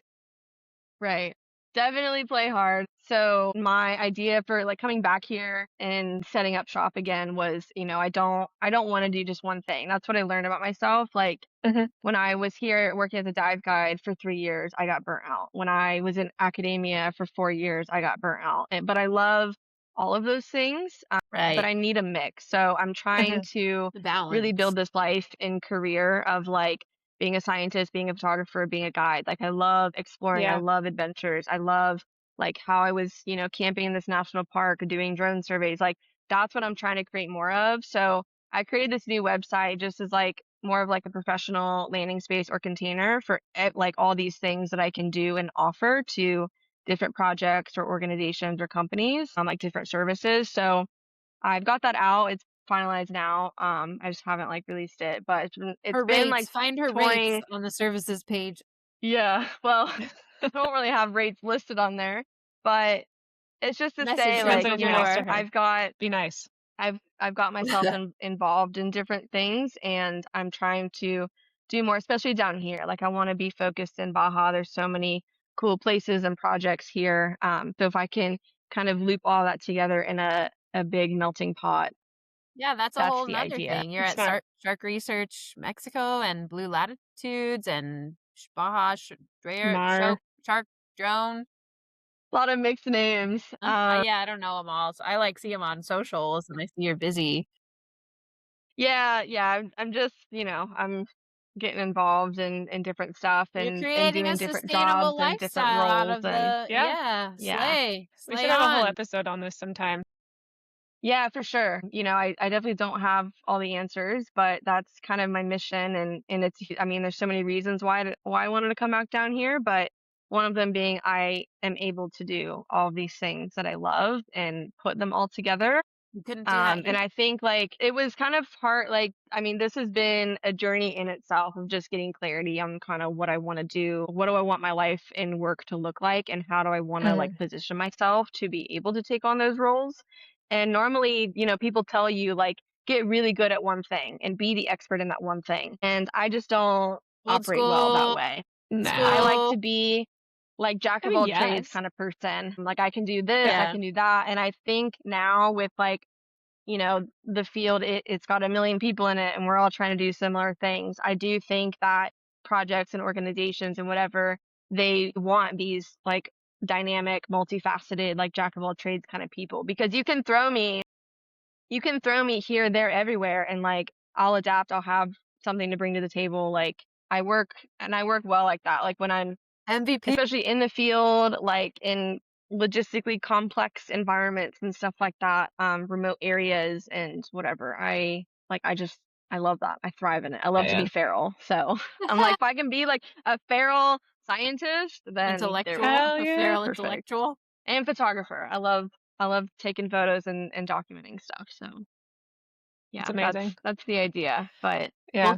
Right. Definitely play hard. So my idea for like coming back here and setting up shop again was, you know, I don't want to do just one thing. That's what I learned about myself. Like Mhm. when I was here working as a dive guide for 3 years, I got burnt out. When I was in academia for 4 years, I got burnt out. But I love all of those things, Right. but I need a mix. So I'm trying to The balance. really build this life and career of like being a scientist, being a photographer, being a guide. Like I love exploring. I Yeah. love adventures. I love like how I was, you know, camping in this national park, doing drone surveys. Like that's what I'm trying to create more of. So I created this new website just as like more of like a professional landing space or container for like all these things that I can do and offer to different projects or organizations or companies, like different services. So I've got that out. It's finalized now. I just haven't like released it, but it's Her been rates. like Find her 20. rates on the services page. Yeah, well, I don't really have rates listed on there, but it's just to Message say her like, for you Be know, nice to more. her. I've got Be nice. I've got myself involved in different things, and I'm trying to do more, especially down here. Like I want to be focused in Baja. There's so many cool places and projects here. So if I can kind of loop all that together in a big melting pot, Yeah, that's a that's whole the nother idea. thing. You're It's at smart. Shark Research Mexico and Blue Latitudes and Baja Mar. Shark Drone. A lot of mixed names. Yeah, I don't know them all. So I like see them on socials and I see you're busy. Yeah. I'm just, I'm getting involved in different stuff You're and creating a doing different sustainable jobs and different lifestyle out roles of and the Yeah. yeah, yeah. We slay should have a whole on. episode on this sometime. Yeah, for sure. I definitely don't have all the answers, but that's kind of my mission and I mean, there's so many reasons why I wanted to come back down here, but one of them being I am able to do all of these things that I love and put them all together. You couldn't do that And here. I think like it was kind of hard, like, I mean, this has been a journey in itself of just getting clarity on kind of what I want to do. What do I want my life and work to look like? And how do I want to like position myself to be able to take on those roles? And normally, people tell you like get really good at one thing and be the expert in that one thing. And I just don't Old operate well that school, way. I No. like school. to be like jack I of mean, all trades yes. kind of person. Like I can do this, I Yeah. can do that. And I think now with like the field, it's got a million people in it and we're all trying to do similar things. I do think that projects and organizations and whatever, they want these like dynamic, multifaceted, like jack of all trades kind of people because you can throw me here, there, everywhere and like I'll adapt, I'll have something to bring to the table. Like I work well like that. Like when I'm MVP. especially in the field, like in logistically complex environments and stuff like that, remote areas and whatever. I love that. I thrive in it. I love to Yeah. be feral. So I'm like, if I can be like a feral scientist, then there we Intellectual, go. Hell a yeah. feral Perfect. intellectual. And photographer. I love taking photos and documenting stuff. So It's yeah, that's amazing. that's the idea. But Yeah.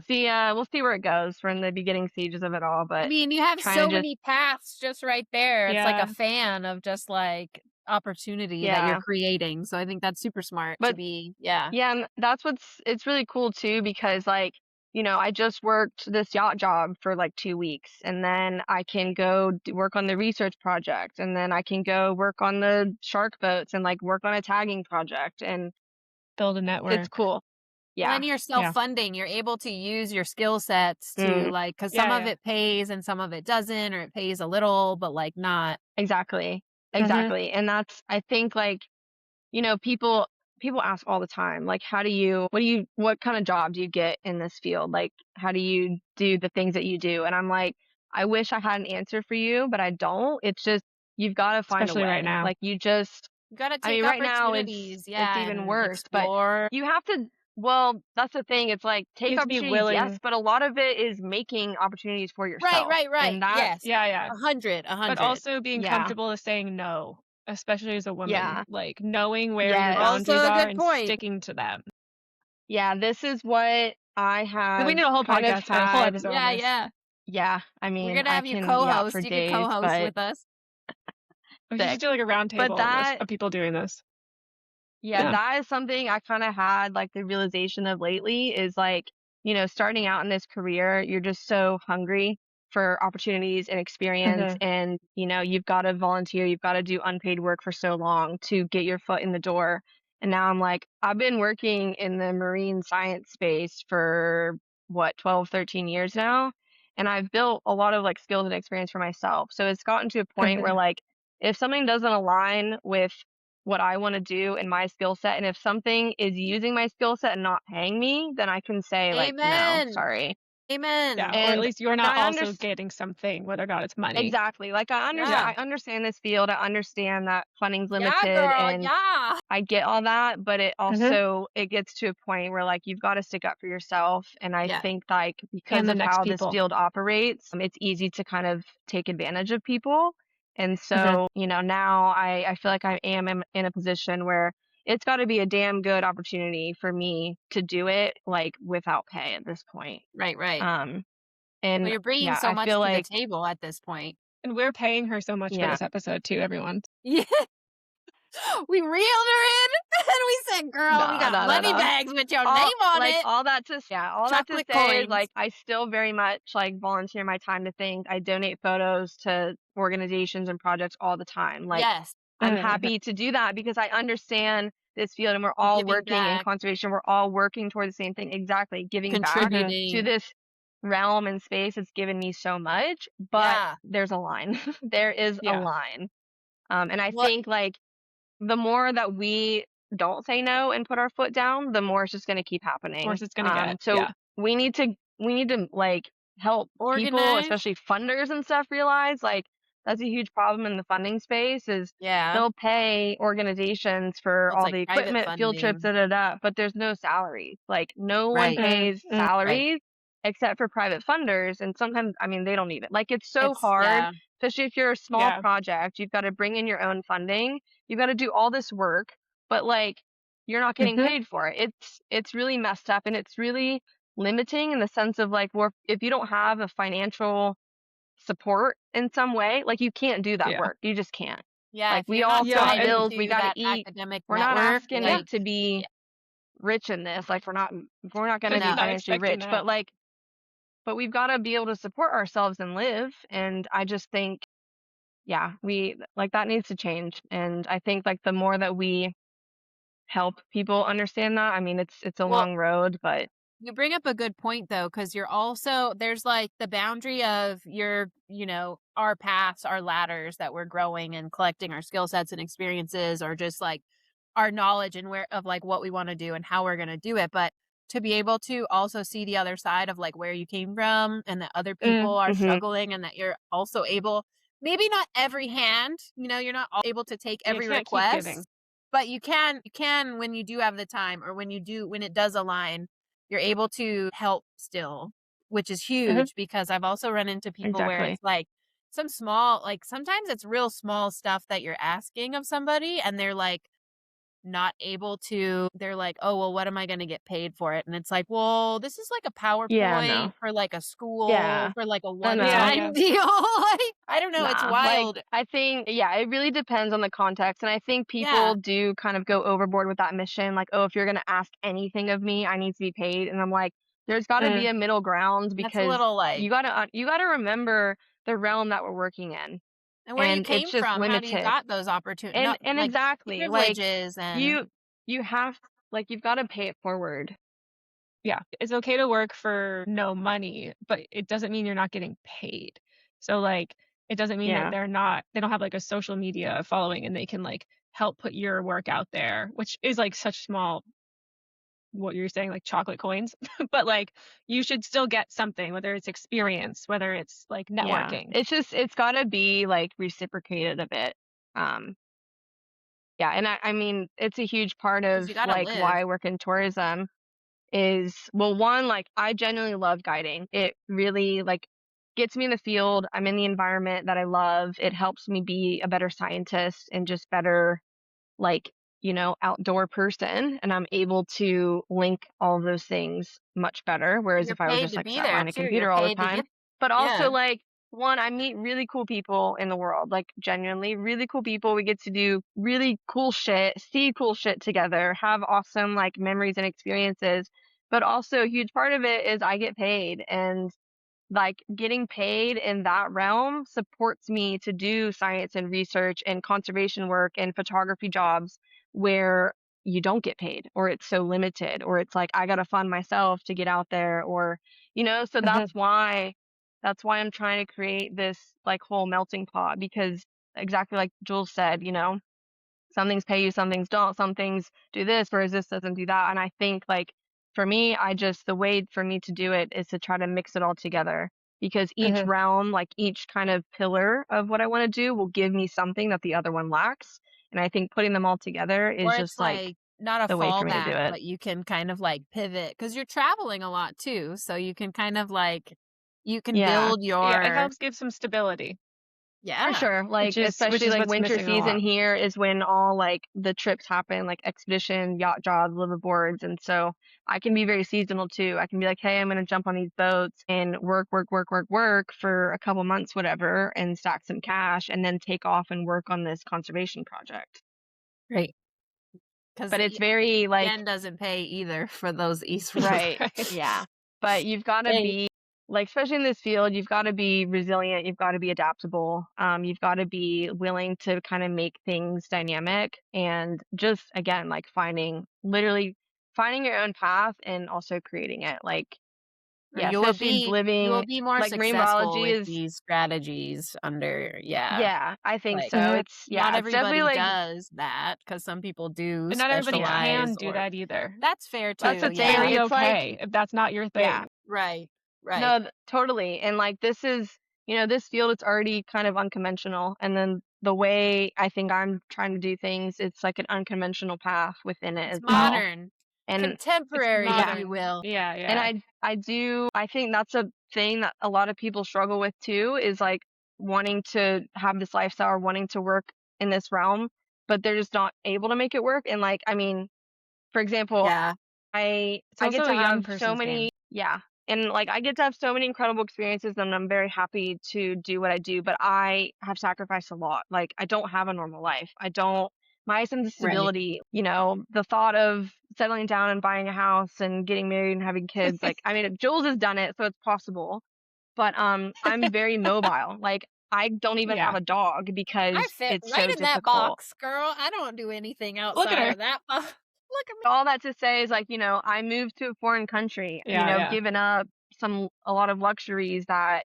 we'll see where it goes. We're in the beginning stages of it all, I but mean, you have trying so to just many paths just right there. It's like a Yeah. fan of just like opportunity that you're yeah. creating. So I think that's super smart to But be, yeah. yeah, and it's really cool too because like, I just worked this yacht job for like 2 weeks and then I can go work on the research project and then I can go work on the shark boats and like work on a tagging project and Build a it's network. cool. Well, Yeah. then you're Yeah. self-funding. You're able to use your skill sets to Mm, like, because some Yeah. of Yeah. it pays and some of it doesn't, or it pays a little, but like not. exactly. Mm-hmm. Exactly. And that's I think like, people ask all the time like what kind of job do you get in this field? Like how do you do the things that you do? And I'm like, I wish I had an answer for you, but I don't. It's just you've got to find a Especially right way. now. Like you just You got to I take mean right now it's opportunities, it's yeah, even and worse, but explore. you have to well, that's the thing. It's like You take have to be opportunities, yes, willing. but a lot of it is making opportunities for yourself. Right. And that Yes. Yeah. Yeah. 100, But 100. also being yeah. comfortable to saying no, especially as a woman. Yeah. Like knowing where your Yes. Also boundaries a are good and point. sticking to them. Yeah, this is what I We have need a whole kind of podcast, a whole had. episode on Yeah, this. yeah. Yeah, I We're mean, gonna I have you can yap for co-host. You could days, co-host but with us. We should just do like a round but table of this that of people doing this. yeah, Yeah. that is something I kind of had like the realization of lately is like, starting out in this career, you're just so hungry for opportunities and experience Mm-hmm. and, you've got to volunteer, you've got to do unpaid work for so long to get your foot in the door. And now I'm like, I've been working in the marine science space for what, 12, 13 years now, and I've built a lot of like skills and experience for myself. So it's gotten to a point where Mm-hmm. like if something doesn't align with what I want to do in my skill set. And if something is using my skill set and not paying me, then I can say like, no, Amen. sorry. Amen. Yeah. Or at And least you're not I also understand getting something, whether or not it's money. exactly. Like Yeah. I understand this field. I understand that funding's Yeah, limited girl. and Yeah. I get all that, but it Mm-hmm. also it gets to a point where like you've got to stick up for yourself. And I Yeah. think like because And the of next how this people. field operates, it's easy to kind of take advantage of people. And Mm-hmm. so, now I feel like I am in a position where it's got to be a damn good opportunity for me to do it like without pay at this point. Right. Um, Well, and you're bringing yeah, so I much feel to the like table at this point. And we're paying her so much for yeah, this episode too, everyone. Yeah. We reeled her in and we said, girl, we No, got no, no, money no. bags with your name on it. All that to Chocolate say is coins. like I still very much like volunteer my time to things. I donate photos to organizations and projects all the time. Like Yes. I'm Mhm. happy to do that because I understand this field and we're all Giving working in back, conservation. We're all working toward the same thing. Exactly. Giving back to contributing. this realm and space has given me so much, but Yeah. there's a line. There is a Yeah. line. And I What think like the more that we don't say no and put our foot down, the more it's just going to keep Worse happening. it's gonna get. So Yeah. we need to like help people, organized? especially funders and stuff, realize like that's a huge problem in the funding space is Yeah. they'll pay organizations for Well, it's all like the private equipment, field trips, funding. da da da, but there's no salaries. Like no one Right. pays Mm. Right. salaries except for private funders, and sometimes I mean they don't even like it's so It's hard, yeah. especially if you're a small Yeah. project, you've got to bring in your own funding, you've got to do all this work, but like you're not getting Mhm. paid for it. It's really messed up and it's really limiting in the sense of like well, if you don't have a financial support in some way, like you can't do that Yeah. work. You just can't. Yeah, Like if we you're all not still Yeah, have tied and bills, we into got to that eat. academic We're not network, asking yeah, like to be yeah, rich in this. Like we're not going to be not no. financially expecting rich, that. but we've got to be able to support ourselves and live. And I just think, yeah, we like that needs to change. And I think like the more that we help people understand that, I mean, it's a Well, long road, but you bring up a good point though, because you're also there's like the boundary of our paths, our ladders that we're growing and collecting our skill sets and experiences, or just like our knowledge and where of like what we want to do and how we're gonna do it. But to be able to also see the other side of like where you came from and that other people are hmm struggling and that you're also able, maybe not every hand, you're not able to take You every can't keep giving. request, but you can when you do have the time or when it does align you're able to help still, which is hmm huge because I've also run into people where exactly. it's like some small, like sometimes it's real small stuff that you're asking of somebody and they're like not able to, they're like, oh, well, what am I going to get paid for it? And it's like, well, this is like a Yeah, PowerPoint no. for like a school, Yeah. for like a No, one Yeah, no. time yeah. deal. Like, I don't know. It's Nah, like wild. I think, yeah, it really depends on the context. And I think people Yeah. do kind of go overboard with that mission. Like, oh, if you're going to ask anything of me, I need to be paid. And I'm like, there's got to be Mm. a middle ground That's a because little like, you got to remember the realm that we're working in. and where you And came it's just from, how do you limited. got those opportunities? And Not and like exactly, like privileges and you you have like you've got to pay it forward. Yeah. It's okay to work for no money, but it doesn't mean you're not getting paid. So like it doesn't mean that Yeah. they don't have like a social media following and they can like help put your work out there, which is like such small what you're saying, like chocolate coins. But like you should still get something, whether it's experience, whether it's like Yeah. networking. It's got to be like reciprocated a bit. Um Yeah, and I mean, it's a huge part because of you got to like live. why I work in tourism is well, one, like I genuinely love guiding. It really like gets me in the field. I'm in the environment that I love. It helps me be a better scientist and just better like, outdoor person, and I'm able to link all of those things much better. Whereas You're if I was paid just to like be sat there behind a too. You're computer all the paid to time, get but also yeah. like one, I meet really cool people in the world, like genuinely really cool people. We get to do really cool shit, see cool shit together, have awesome like memories and experiences. But also a huge part of it is I get paid and like getting paid in that realm supports me to do science and research and conservation work and photography jobs where you don't get paid or it's so limited or it's like I got to fund myself to get out there or so Mhm. that's why I'm trying to create this like whole melting pot because exactly like Jules said, some things pay you, some things don't, some things do this, whereas this doesn't do that. And I think like for me, the way for me to do it is to try to mix it all together because each Mhm. realm, like each kind of pillar of what I want to do will give me something that the other one lacks. And I think putting them all together is Or it's just like like not a the way for me to do fallback, it. but you can kind of like pivot because you're traveling a lot too. So you can kind of like you can Yeah, build Yeah, it your helps give some stability, for yeah. sure. Like which especially is like what's winter missing a season lot. here is when all like the trips happen, like expedition, yacht jobs, liveaboards. And so I can be very seasonal too. I can be like, hey, I'm gonna jump on these boats and work, work, work, work, work for a couple months, whatever, and stack some cash and then take off and work on this conservation project. Right. Because But it's very like yen doesn't pay either for those esports. right. Right. Yeah. But you've got to Hey, be like, especially in this field, you've got to be resilient. You've got to be adaptable. You've got to be willing to kind of make things dynamic and just again, like literally finding your own path and also creating it. Like, or yeah, you will especially be living more like marine successful biology with is, these strategies under yeah, I think like, so. Mhm. not It's definitely everybody like, does that because some people do And not everybody yeah, can specialize do that either. that's fair that's too, the That's thing. yeah. very It's like, okay if that's not your yeah, thing. Right, right. no, totally. And like this is, this field it's already kind of unconventional. And then the way I think I'm trying to do things, it's like an unconventional path within it It's as well. modern, And It's contemporary, if yeah, you modern. will. Yeah, and yeah. I think that's a thing that a lot of people struggle with too, is like wanting to have this lifestyle or wanting to work in this realm, but they're just not able to make it work. And like, I mean, for example, Yeah. It's I get also to a young have so person's many, game. yeah. And like I get to have so many incredible experiences and I'm very happy to do what I do, but I have sacrificed a lot. Like I don't have a normal life. I don't my sense of Right. stability, the thought of settling down and buying a house and getting married and having kids, like I mean Jules has done it, so it's possible. But I'm very mobile. Like I don't even have Yeah. a dog I because fit it's right so in that difficult. box, girl. I don't do anything Look at outside her. of that box. Look at me. All that to say is like, I moved to a foreign country, Yeah, yeah. giving up a lot of luxuries that,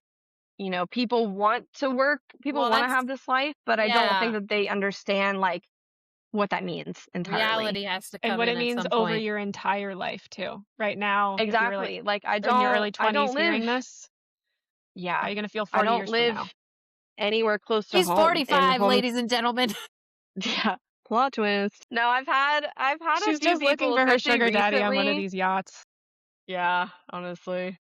people want to work, people Well, want to that's have this life, but I don't think yeah. that they understand like what that means entirely. Reality has to And come what in it at means some over point. your entire life too. Right now, if you're like Exactly. Like in your early I 20s don't hearing live, this, how yeah, are you going to feel I 40 don't years from live now? anywhere close to She's home in 45, home. ladies and gentlemen. Yeah. Plot twist. No, I've had a She's few just looking people, for her especially sugar daddy on one of recently. these yachts. Yeah, honestly.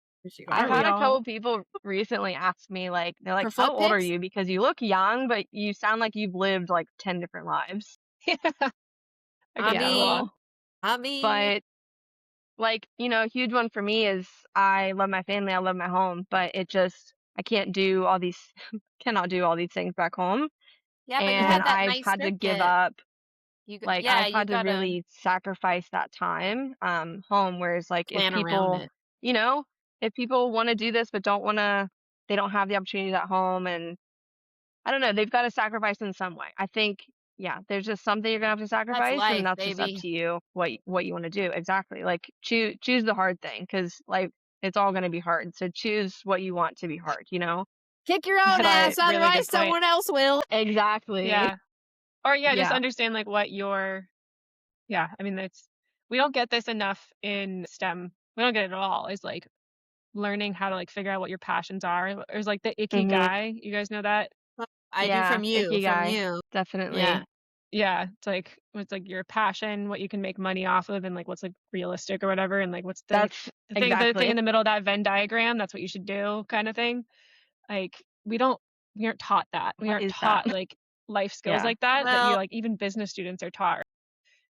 I've Aren't we had a all? couple people recently ask me, like, they're like, For "How foot old are pics? you? Because you look young, but you sound like you've lived like 10 different lives." I I get Yeah, that a lot. mean, well, I mean, but like, a huge one for me is I love my family, I love my home, but I can't do all these, cannot do all these things back home. yeah, but you And had that I've nice had to give circuit. up, like, Yeah, I've you had to gotta really sacrifice that time, home. Whereas, like, plan around it. you know, if people want to do this, but they don't have the opportunities at home and I don't know, they've got to sacrifice in some way. I think, yeah, there's just something you're gonna have to That's sacrifice, and life, that's just up baby. to you what you want to do. Exactly. Like choose the hard thing because like it's all gonna be hard. So choose what you want to be hard. Kick your own But I ass, Really good otherwise point. someone else will. exactly. Yeah. Or yeah, just Yeah. understand like what your yeah, I mean we don't get this enough in STEM. We don't get it at all. Is like learning how to like figure out what your passions are. There's like the icky Mhm. guy. You guys know that? I do Yeah. from you, Icky from guy. you. Yeah. Definitely. Yeah, it's like what's like your passion, what you can make money off of, and like what's like realistic or whatever, and like what's That's the thing in exactly. the middle of that Venn diagram. That's what you should do, kind of thing. Like we aren't taught that. We What aren't is that? taught like life skills Yeah. like that you Well, like even business students are taught.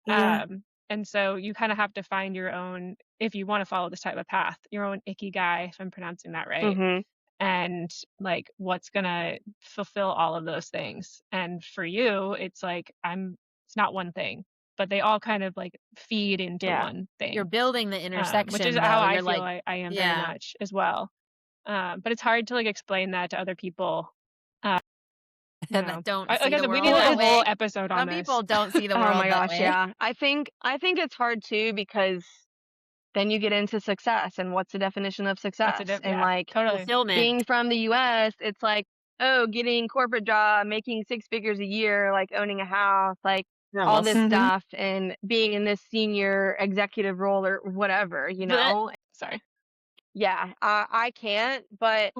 yeah. And so you kind of have to find your own if you want to follow this type of path, your own icky guy, if I'm pronouncing that right, Mhm. and like what's gonna fulfill all of those things. And for you, it's like it's not one thing, but they all kind of like feed into Yeah. one You're thing, building the which is intersection how though. I You're feel like, I am very yeah. much as well. But it's hard to like explain that to other people. Uh, That don't like see I the said, we need world Well, like a that it's whole way. episode on Some this. people don't see the oh my world that gosh, way. yeah. I think it's hard too because then you get into success and what's the definition of success? And Yeah, like totally. Fulfillment. being from the US, it's like, oh, getting corporate job, making six figures a year, like owning a house, like all Nevels. this Mm-hmm. stuff and being in this senior executive role or whatever, But Sorry. Yeah, I can't, but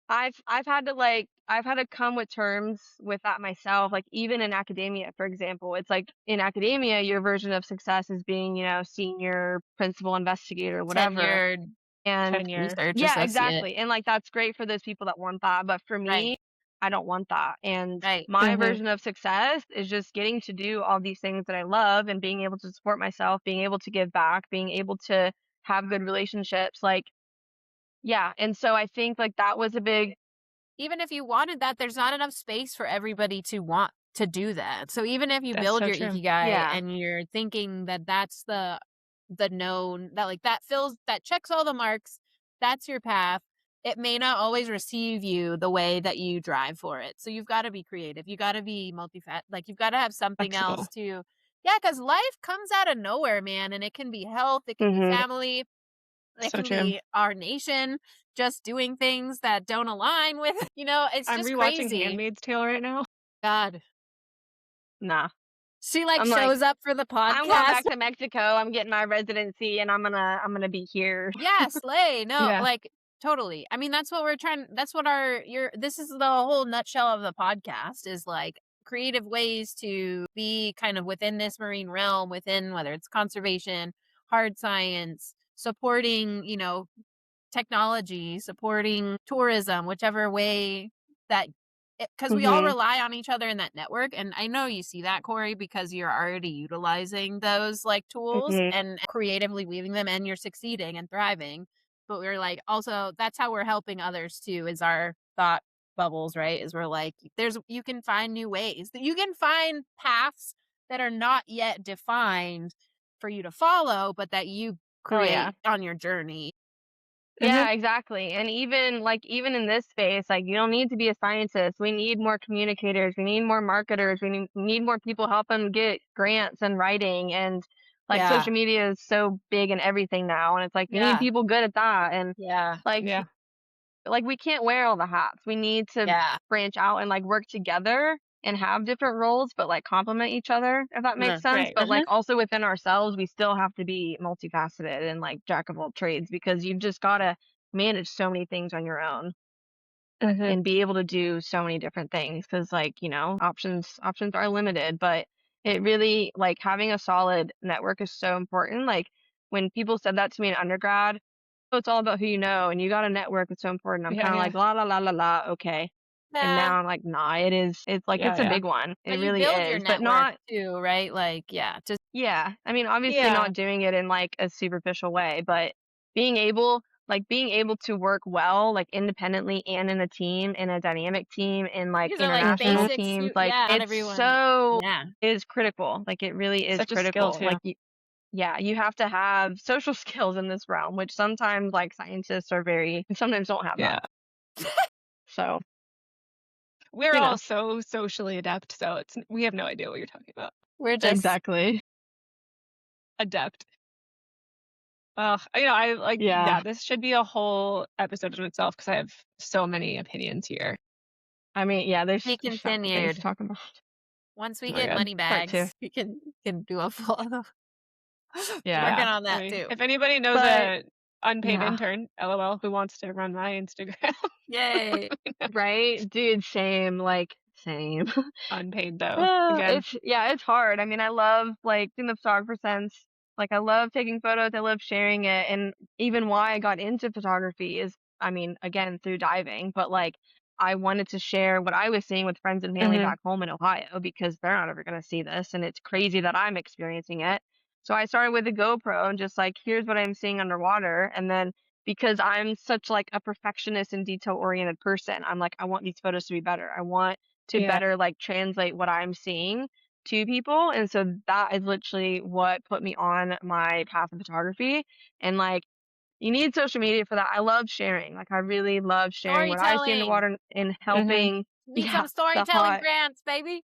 I've had to come with terms with that myself. Like even in academia, for example, it's like in academia, your version of success is being, senior principal investigator, whatever. tenured And Tenure. research yeah, associate. exactly. And like that's great for those people that want that. But for Right. me, I don't want that. And Right. my Mm-hmm. version of success is just getting to do all these things that I love and being able to support myself, being able to give back, being able to have good relationships. Like, yeah. And so I think like that was a big, Even if you wanted that, there's not enough space for everybody to want to do that. So even if you That's build so your true. ikigai Yeah. and you're thinking that that's the known, that like that checks all the marks, that's your path, it may not always receive you the way that you drive for it. So you've got to be creative. You got to be like you've got to have something else Flexible. to, yeah, because life comes out of nowhere, man. And it can be health, it can be Mhm. family, it So can true. be our nation just doing things that don't align with, it's I'm just rewatching crazy. Handmaid's Tale right now. God. Nah. She like I'm like, shows up for the I'm going podcast. back to Mexico. I'm getting my residency, and I'm gonna be here. Yeah, slay. No, Yeah. like totally. I mean, that's what we're trying. That's what this is the whole nutshell of the podcast, is like creative ways to be kind of within this marine realm, within whether it's conservation, hard science, supporting, technology, supporting tourism, whichever way that, because we all Mhm. rely on each other in that network. And I know you see that, Corey, because you're already utilizing those like tools Mhm. and creatively weaving them, and you're succeeding and thriving. But we're like, also, that's how we're helping others too, is our thought bubbles, right? Is we're like, you can find new ways, that you can find paths that are not yet defined for you to follow, but that you Oh yeah. create on your journey. Mhm. Yeah, exactly. And even in this space, like you don't need to be a scientist. We need more communicators. We need more marketers. We need more people helping get grants and writing, and like Yeah. social media is so big in everything now, and it's like you need Yeah. people good at that. And Yeah. like Yeah. we can't wear all the hats. We need to Yeah. branch out and like work together and have different roles, but like complement each other, if that makes sense. Right. But like also within ourselves, we still have to be multifaceted and like jack of all trades, because you've just got to manage so many things on your own Mhm. and be able to do so many different things, because like options are limited. But it really, like, having a solid network is so important. Like when people said that to me in undergrad, "Oh, it's all about who you know, and you got a network, it's so important." I'm Yeah. kind of Yeah. like, la la la la la, okay. And Yeah. now I'm like, nah, it's like Yeah. it's a Yeah. big one, it But you really build your is. But network not, too, right? Like, yeah, just yeah, I mean, obviously Yeah. not doing it in like a superficial way, but being able to work well, like independently and in a team, in a dynamic team, in like these are like international Mhm. basics. teams, like Yeah, not it's everyone. so Yeah. is critical. Like it really is Such a skill critical. too. Like yeah, you have to have social skills in this realm, which sometimes like scientists are very sometimes don't have that. Yeah. So, We're you all know, so socially adept, so we have no idea what you're talking about. We're just exactly. Adept. I like, Yeah. yeah, this should be a whole episode in itself because I have so many opinions here. I mean, yeah, be there's so many things to continued. talk about. Once we Oh my get god. money Part two. bags, we can do a full Yeah. working Yeah. on I that mean, too. if anybody knows But a unpaid yeah. intern, LOL, who wants to run my Instagram, Yay. Right? Dude, same, like same. unpaid though. Again. It's hard. I mean, I love like in the photographer sense. Like I love taking photos, I love sharing it. And even why I got into photography is, I mean, again, through diving, but like I wanted to share what I was seeing with friends and family Mhm. back home in Ohio, because they're not ever gonna see this, and it's crazy that I'm experiencing it. So I started with a GoPro and just like, here's what I'm seeing underwater. And then because I'm such like a perfectionist and detail oriented person, I'm like, I want these photos to be better. I want to Yeah. better like translate what I'm seeing to people. And so that is literally what put me on my path of photography. And like you need social media for that. I love sharing. Like I really love sharing what I see Storytelling. underwater and Mhm. helping. Need Yeah, some storytelling grants, baby.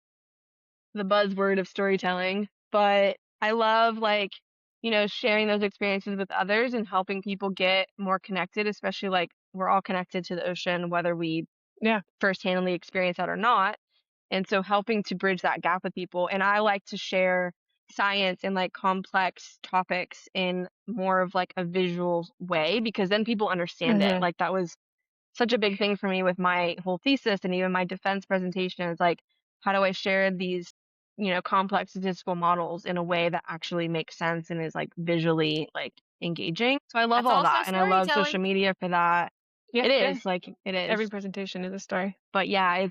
the buzzword of storytelling. But I love like, sharing those experiences with others and helping people get more connected, especially like we're all connected to the ocean, whether we Yeah. first-handedly experience that or not. And so helping to bridge that gap with people. And I like to share science and like complex topics in more of like a visual way, because then people understand it. Mhm. Like that was such a big thing for me with my whole thesis and even my defense presentation, is like, how do I share these, complex statistical models in a way that actually makes sense and is like visually like engaging. So I love That's all also that. And I love social storytelling. media for that. Yeah. It Yeah. is like it is. Every presentation is a story. But yeah,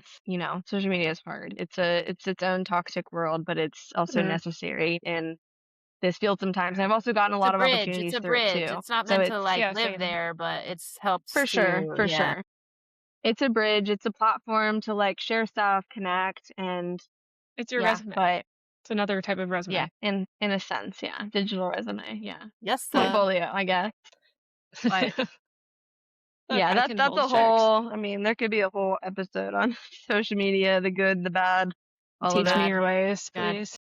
social media is hard. It's its own toxic world, but it's also Mhm. necessary in this field sometimes. And I've also gotten a It's a lot of bridge. It's opportunities a through it bridge. too. It's not So meant to it's like Yeah. live Same. there, but it's helps for sure, to, for yeah. sure. It's a bridge, it's a platform to like share stuff, connect, and It's your Yeah, resume. but It's another type of resume. yeah, in a sense, yeah, digital resume, yeah, Yes, portfolio, I guess. But Look, yeah, I can that's hold a sharks. whole. I mean, there could be a whole episode on social media, the good, the bad, all of Teach me it. your ways, God. please.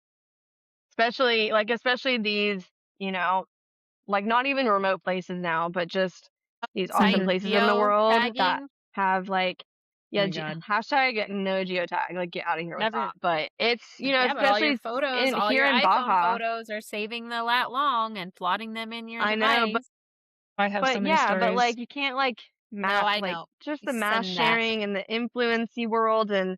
Especially these, like not even remote places now, but just these awesome Mhm. places in the world that Geotagging. have like, Oh yeah, my God. hashtag no geotag, like get out of here with Never. that. But it's, Yeah, but all your especially photos, all here your in iPhone Baja, photos are saving the lat long and plotting them in your I know, device. I have so but many yeah, but stories. like you can't like No, I like know. just You the mass send that. sharing and the influency world and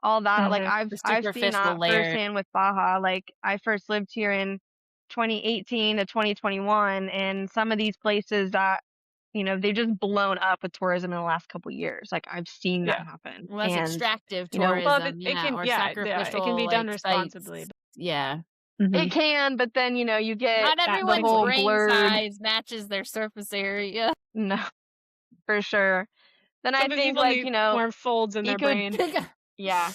all that. Like Mhm. I've The seen superficial that layer. firsthand with Baja. Like I first lived here in 2018 to 2021, and some of these places that they've just blown up with tourism in the last couple years. Like I've seen that Yeah. happen, Well, that's and extractive Well, if tourism, it can, or yeah, it can sacrificial be done like responsibly. sites. Yeah. it can. But then you get Not That the everyone's whole brain blurred. size matches their surface area. No, for sure. Then I Sometimes think people like need more folds in their eco brain. yeah,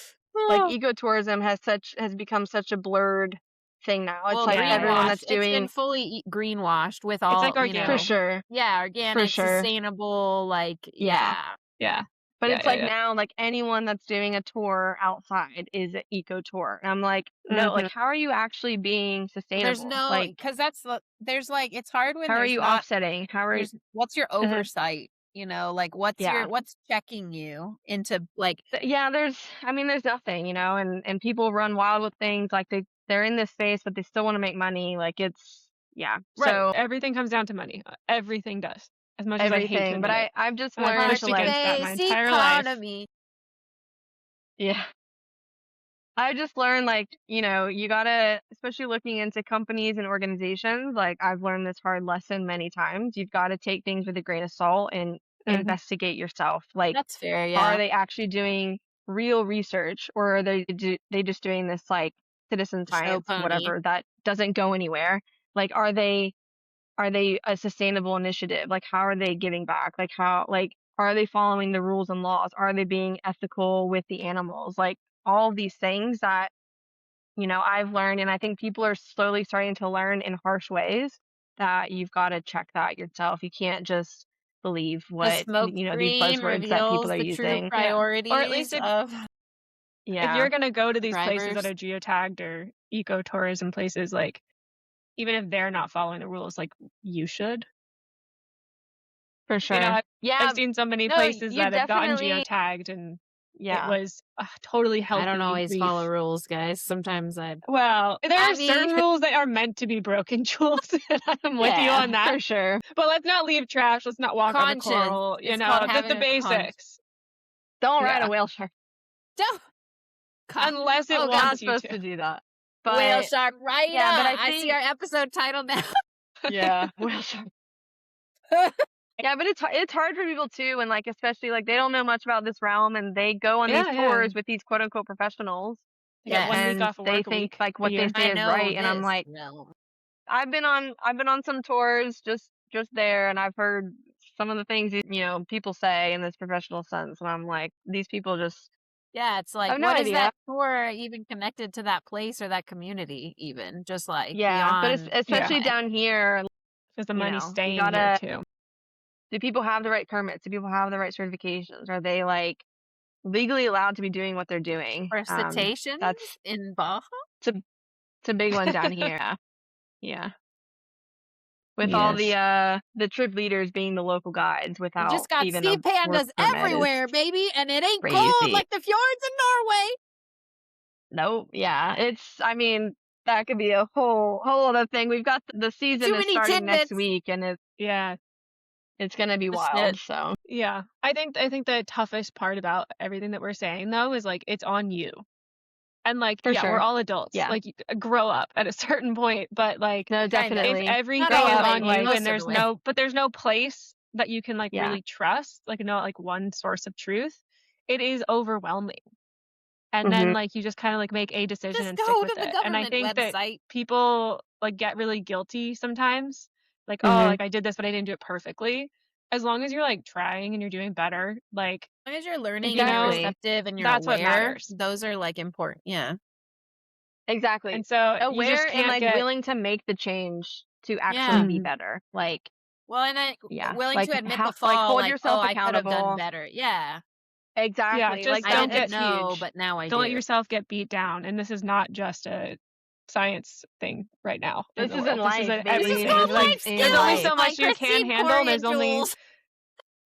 like ecotourism has become such a blurred thing now. It's Well, like Yeah, everyone yeah. greenwashed. that's It's been doing, fully greenwashed with It's like all, for organic. sure, yeah, for organic, sure. sustainable, like, Yeah. yeah. Yeah. But Yeah, it's yeah, like yeah. now, like anyone that's doing a tour outside is an eco tour. And I'm like, no, like Mhm. how are you actually being There's sustainable? no, Like, because there's like, it's hard when how are there's you not, offsetting? How are you? what's your Mhm. oversight? Like Yeah. what's checking you into like, Yeah, there's nothing, and people run wild with things like they're in this space, but they still want to make money. Like yeah. Right. So Everything comes down to money. Everything does. As much as I hate to everything, but admit it. I've just And I've learned pushed to like, against that my market-based entire life. economy. yeah. I just learned like, you gotta, especially looking into companies and organizations, like I've learned this hard lesson many times. You've got to take things with a grain of salt and Mhm. investigate yourself. Like, That's fair, are yeah. they actually doing real research, or are they just doing this like citizen Show science, pony. whatever, that doesn't go anywhere? Like, are they a sustainable initiative? Like, how are they giving back? Like, are they following the rules and laws? Are they being ethical with the animals? Like, all of these things that I've learned, and I think people are slowly starting to learn in harsh ways that you've got to check that yourself. You can't just believe The what, smoke these screen buzzwords that people reveals are the true using. Yeah. Or at least priorities of if Yeah, you're gonna go to these places that drivers. are geotagged or ecotourism places, like even if they're not following the rules, like you should. for sure. I've Yeah, seen so many no, places you that have gotten definitely, geotagged and it yeah, was a totally I don't healthy always follow grief. rules, guys. Sometimes Well, there I are certain mean, rules that are meant to be broken, Jules, and I'm with you yeah, on that. for sure. But let's not leave trash. Let's not walk on the conscience. coral. It's called Just having the a conscience. basics. Don't ride Yeah. a whale shark. Don't. Unless it Oh, You're God. not wants you supposed to. to do that. Whale But shark Rydah. yeah, but I I see think, our episode title now. yeah, whale shark. Yeah, but it's hard for people too, and like especially like they don't know much about this realm, and they go on these Yeah, yeah. tours with these quote unquote professionals, You got 1 week and off of they work a think week like a what they year. say I is know right, and I'm this like, realm. I've been on some tours just there, and I've heard some of the things people say in this professional sense, and I'm like, these people just Yeah, it's like, have no what is idea. that tour even connected to that place or that community even? Just like Yeah, but beyond. especially down here, Because the you money's know, you staying here gotta. too. Do people have the right permits? Do people have the right certifications? Are they like legally allowed to be doing what they're doing? For cetaceans That's in Baja? it's a big one down here. Yeah. With all Yes. the trip leaders being the local guides We without just got even sea a work pandas permit is everywhere, baby, and it ain't cold crazy. like the fjords in Norway. Nope. Yeah. I mean, that could be a whole other thing. We've got the season Too is many starting next tidbits. week, and Yeah. it's gonna be The wild. shit. So Yeah. I think the toughest part about everything that we're saying though is like it's on you. And like, for yeah, we're sure. all adults. Yeah. Like grow up at a certain point, but like No, Kind of. definitely. if Not everything all is the way, on but you most and of the way. there's no place that you can like Yeah. really trust, like no like one source of truth, it is overwhelming. And then like you just kind of like make a decision Just and go stick to with the it. And I government think that website. people like get really guilty sometimes. Like, oh, like I did this, but I didn't do it perfectly. As long as you're like trying and you're doing better, like As long as you're learning and you're Exactly. receptive and you're that's what aware, matters. those are like important. Yeah. Exactly. And so you just Aware and, can't like, get willing to make the change to actually Yeah. be Mhm. better. Like, Well, and yeah, willing like, to admit the fall, hold like, "Oh, yourself I could have done accountable. better." Yeah. Yeah, Exactly. Like, just I don't didn't get that's know, huge. but now I don't let do. yourself get beat down. And this is not just a science thing right now in This the is in world. This is life, at This is baby. everything. This called Like is life in there's only life. skills so by much you can Christine handle, and Corey and there's Jules.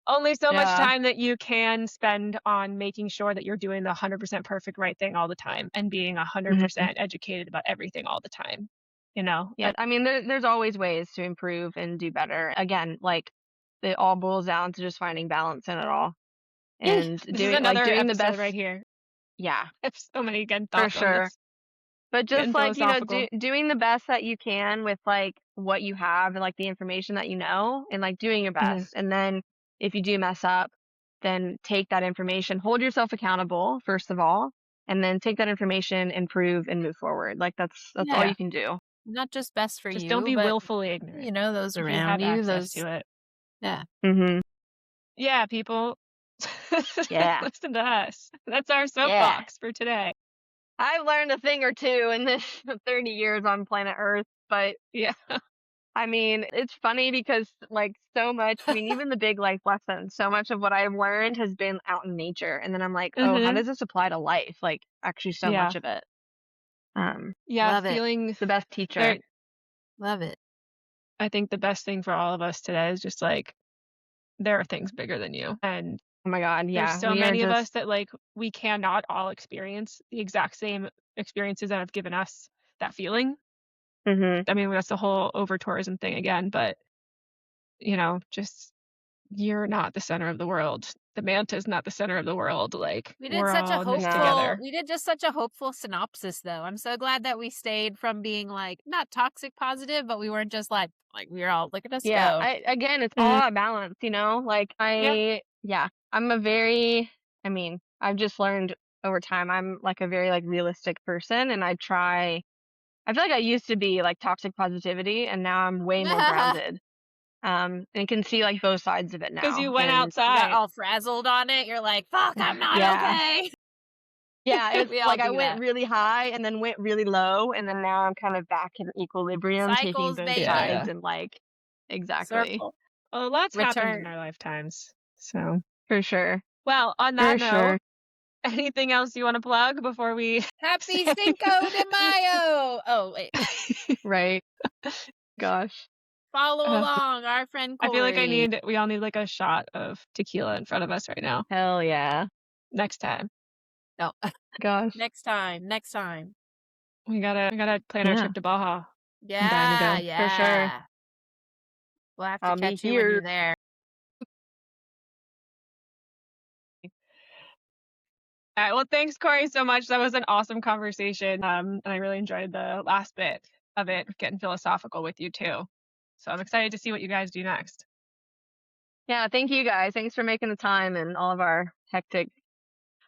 only so much Yeah. time that you can spend on making sure that you're doing the 100% perfect right thing all the time and being Mhm. 100% educated about everything all the time. You know, Yeah, I mean, there's always ways to improve and do better. Again, like, it all boils down to just finding balance in it all and this is another doing the episode right best. here. Yeah, I have so many good for thoughts on sure. this. But Getting just, like, philosophical. doing the best that you can with, like, what you have and, like, the information that you know and, like, doing your Mhm. best. And then if you do mess up, then take that information, hold yourself accountable, first of all, and then take that information, improve, and move forward. Like, that's all Yeah. you can do. Not just best for Just don't you, be but, willfully ignorant those if you around have you, access those to it. yeah. Mhm. Yeah, people. Yeah. Listen to us. That's our Yeah. soapbox for today. I've learned a thing or two in this 30 years on planet Earth, but Yeah. I mean, it's funny because, like, so much, I mean, even the big life lessons, so much of what I've learned has been out in nature. And then I'm like, oh, how Mhm. does this apply to life? Like, actually, so Yeah. much of it. Um, Yeah, Love it. feeling it's the best there. teacher. Love it. I think the best thing for all of us today is just like there are things bigger than you. And Oh my God. there's Yeah. so We are many of us just, that like we cannot all experience the exact same experiences that have given us that feeling. hmm I mean, that's the whole over tourism thing again, but just you're not the center of the world. The manta's not the center of the world. Like we're all in this No. together. We did just such a hopeful synopsis though. I'm so glad that we stayed from being like not toxic positive, but we weren't just like we were all look at us Yeah. go. Again, it's all Mhm. about balance, Like, Yeah. yeah, I'm a very, I mean, I've just learned over time, I'm like a very, like, realistic person and I feel like I used to be like toxic positivity and now I'm way more grounded. And can see like both sides of it Because now. you went And You got outside. all frazzled on it. You're like, fuck, I'm not yeah. okay. Yeah, it's We all like I do went that. really high and then went really low and then now I'm kind of back in equilibrium taking Cycles, both Yeah, sides yeah. baby. and like exactly. Circle. Well, lots happened in Return. our lifetimes. So, For sure. well, on that For note, sure. anything else you want to plug before we Happy say Cinco de Mayo. Oh, wait. Right. Gosh. Follow uh, along, our friend I feel like Corey. we all need like a shot of tequila in front of us right now. Hell yeah. Next time. No, Gosh. next time. Next time. We gotta plan our Yeah. trip to Baja. I'm dying to Yeah, go. For sure. yeah. We'll have to I'll be catch you when here. you're there. All right. Well, thanks, Corey, so much. That was an awesome conversation. And I really enjoyed the last bit of it, getting philosophical with you too. So I'm excited to see what you guys do next. Yeah, thank you guys. Thanks for making the time and all of our hectic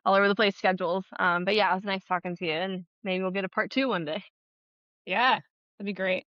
all over the place schedules. But yeah, it was nice talking to you and maybe we'll get a part 2 one day. Yeah, that'd be great.